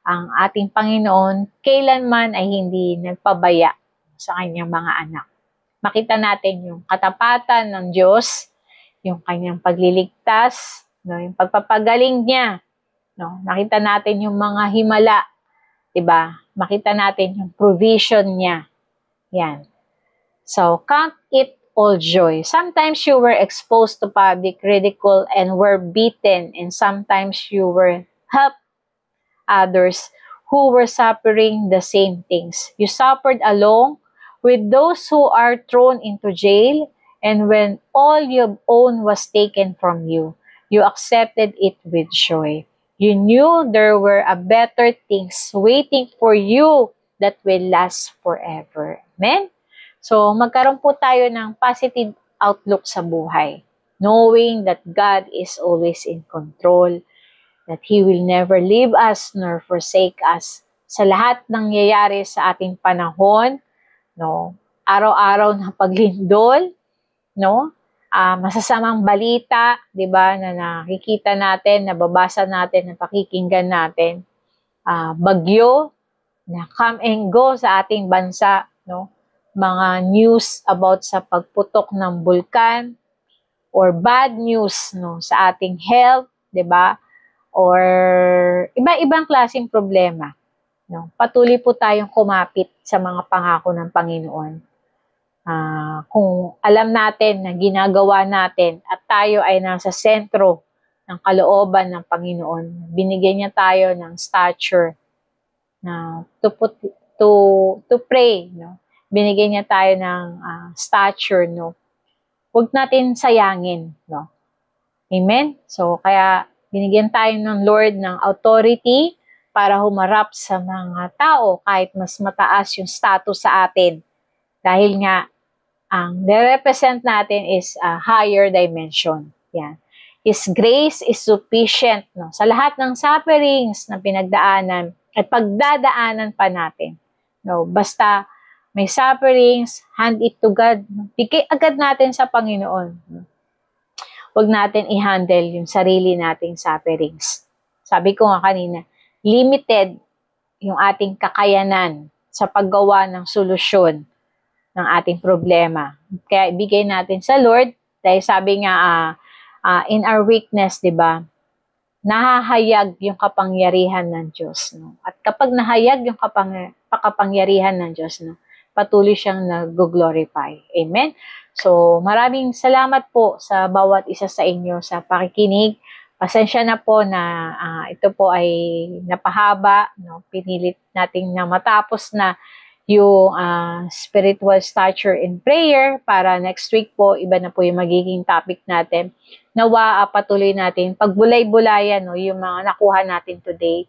ang ating Panginoon, kailanman ay hindi nagpabaya sa Kanyang mga anak. Makita natin yung katapatan ng Diyos, yung Kanyang pagliligtas, yung pagpapagaling niya. Nakita natin yung mga himala, diba? Makita natin yung provision niya. Yan. So, count it all joy. Sometimes you were exposed to public ridicule and were beaten, and sometimes you were helped others who were suffering the same things. You suffered along with those who are thrown into jail, and when all you own was taken from you, you accepted it with joy. You knew there were better things waiting for you that will last forever. Amen? So, magkaroon po tayo ng positive outlook sa buhay, knowing that God is always in control, that He will never leave us nor forsake us. sa lahat ng nangyayari sa ating panahon, no? Araw-araw na paglindol, no? Masasamang balita, 'di ba, na nakikita natin, nababasa natin, napakikinggan natin. Bagyo na come and go sa ating bansa, no? Mga news about sa pagputok ng bulkan or bad news, no, sa ating health, 'di ba? Or iba-ibang klaseng problema, no? Patuloy po tayong kumapit sa mga pangako ng Panginoon. Kung alam natin na ginagawa natin at tayo ay nasa sentro ng kalooban ng Panginoon, binigyan niya tayo ng stature na to pray, no? Binigyan niya tayo ng stature, no? Huwag natin sayangin, no? Amen? So, kaya binigyan tayo ng Lord ng authority para humarap sa mga tao kahit mas mataas yung status sa atin. Dahil nga, ang represent natin is a higher dimension. Yan. His grace is sufficient, no? Sa lahat ng sufferings na pinagdaanan at pagdadaanan pa natin. No? Basta may sufferings, hand it to God. Bigay agad natin sa Panginoon. No? Huwag natin i-handle yung sarili nating sufferings. Sabi ko nga kanina, limited yung ating kakayanan sa paggawa ng solusyon ng ating problema. Kaya ibigay natin sa Lord, dahil sabi nga, in our weakness, di ba, nahahayag yung kapangyarihan ng Diyos. No? At kapag nahayag yung kapangyarihan ng Diyos, no, patuloy siyang nag-glorify. Amen? So, maraming salamat po sa bawat isa sa inyo sa pakikinig. Pasensya na po na ito po ay napahaba. No? Pinilit natin na matapos na yung spiritual stature in prayer para next week po, iba na po yung magiging topic natin. Nawa patuloy natin pagbulay-bulayan, no, yung mga nakuha natin today,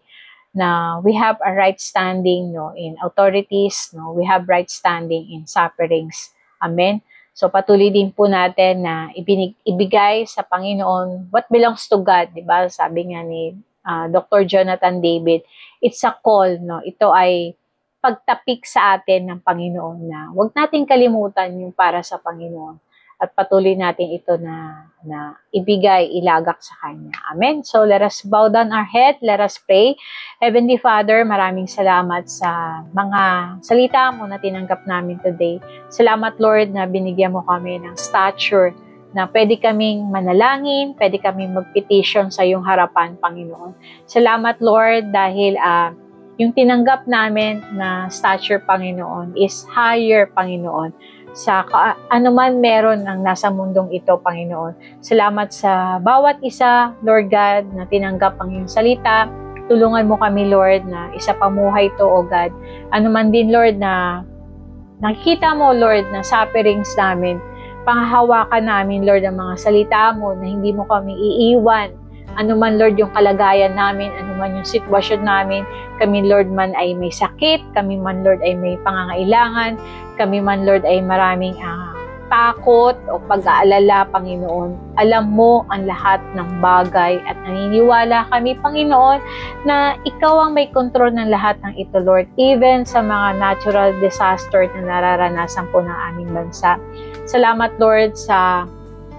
na we have a right standing, no, in authorities, no, we have right standing in sufferings. Amen. So patuloy din po natin na ibigay sa Panginoon what belongs to God, di ba? Sabi nga ni Dr. Jonathan David, it's a call, no. Ito ay pagtapik sa atin ng Panginoon na huwag natin kalimutan yung para sa Panginoon at patuloy natin ito na ibigay, ilagak sa Kanya. Amen? So, let us bow down our head. Let us pray. Heavenly Father, maraming salamat sa mga salita mo na tinanggap namin today. Salamat, Lord, na binigyan mo kami ng stature na pwede kaming manalangin, pwede kaming mag-petition sa iyong harapan, Panginoon. Salamat, Lord, dahil yung tinanggap namin na stature, Panginoon, is higher, Panginoon, sa anuman meron ang nasa mundong ito, Panginoon. Salamat sa bawat isa, Lord God, na tinanggap ang iyong salita. Tulungan mo kami, Lord, na isa pamuhay to, O God. Anuman din, Lord, na nakikita mo, Lord, na sufferings namin, panghahawakan namin, Lord, ang mga salita mo na hindi mo kami iiwan. Ano man, Lord, yung kalagayan namin, ano man yung sitwasyon namin, kami, Lord, man ay may sakit, kami man, Lord, ay may pangangailangan, kami man, Lord, ay maraming takot o pag-aalala, Panginoon. Alam mo ang lahat ng bagay at naniniwala kami, Panginoon, na Ikaw ang may kontrol ng lahat ng ito, Lord, even sa mga natural disaster na nararanasan po ng aming bansa. Salamat, Lord, sa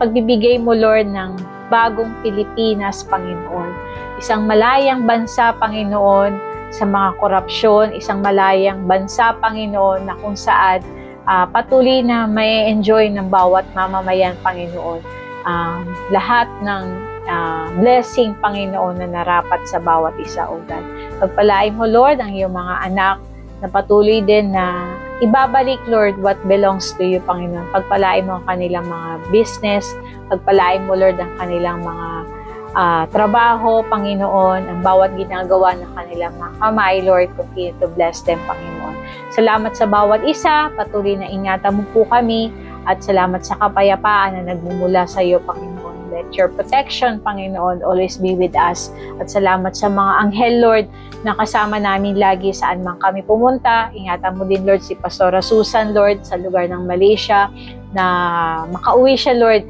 pagbibigay mo, Lord, ng bagong Pilipinas, Panginoon. Isang malayang bansa, Panginoon, sa mga korupsyon, isang malayang bansa, Panginoon, na kung saan patuloy na may enjoy ng bawat mamamayan, Panginoon. Lahat ng blessing, Panginoon, na narapat sa bawat isa, O God. Pagpalain mo, Lord, ang iyong mga anak na patuloy din na ibabalik, Lord, what belongs to you, Panginoon. Pagpalain mo ang kanilang mga business, pagpalain mo, Lord, ang kanilang mga trabaho, Panginoon, ang bawat ginagawa ng kanilang mga kamay, Lord, continue to bless them, Panginoon. Salamat sa bawat isa, patuloy na ingatan mo po kami, at salamat sa kapayapaan na nagmumula sa iyo, Panginoon. Let your protection, Panginoon, always be with us. At salamat sa mga anghel, Lord, na kasama namin lagi saan man kami pumunta. Ingatan mo din, Lord, si Pastora Susan, Lord, sa lugar ng Malaysia, na makauwi siya, Lord,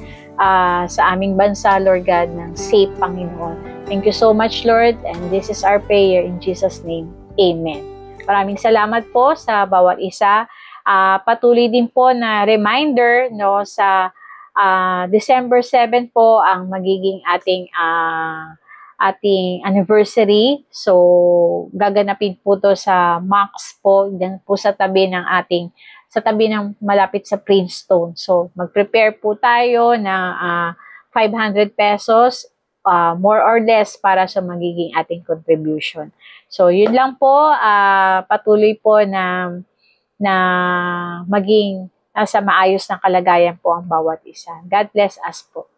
sa aming bansa, Lord God, ng safe, Panginoon. Thank you so much, Lord, and this is our prayer in Jesus' name. Amen. Maraming salamat po sa bawat isa. Patuloy din po na reminder no sa December 7 po ang magiging ating anniversary. So gaganapin po to sa Max po, diyan po sa tabi ng malapit sa Princeton. So mag-prepare po tayo na 500 pesos more or less para sa magiging ating contribution. So, yun lang po. Patuloy po na maging nasa maayos na kalagayan po ang bawat isa. God bless us po.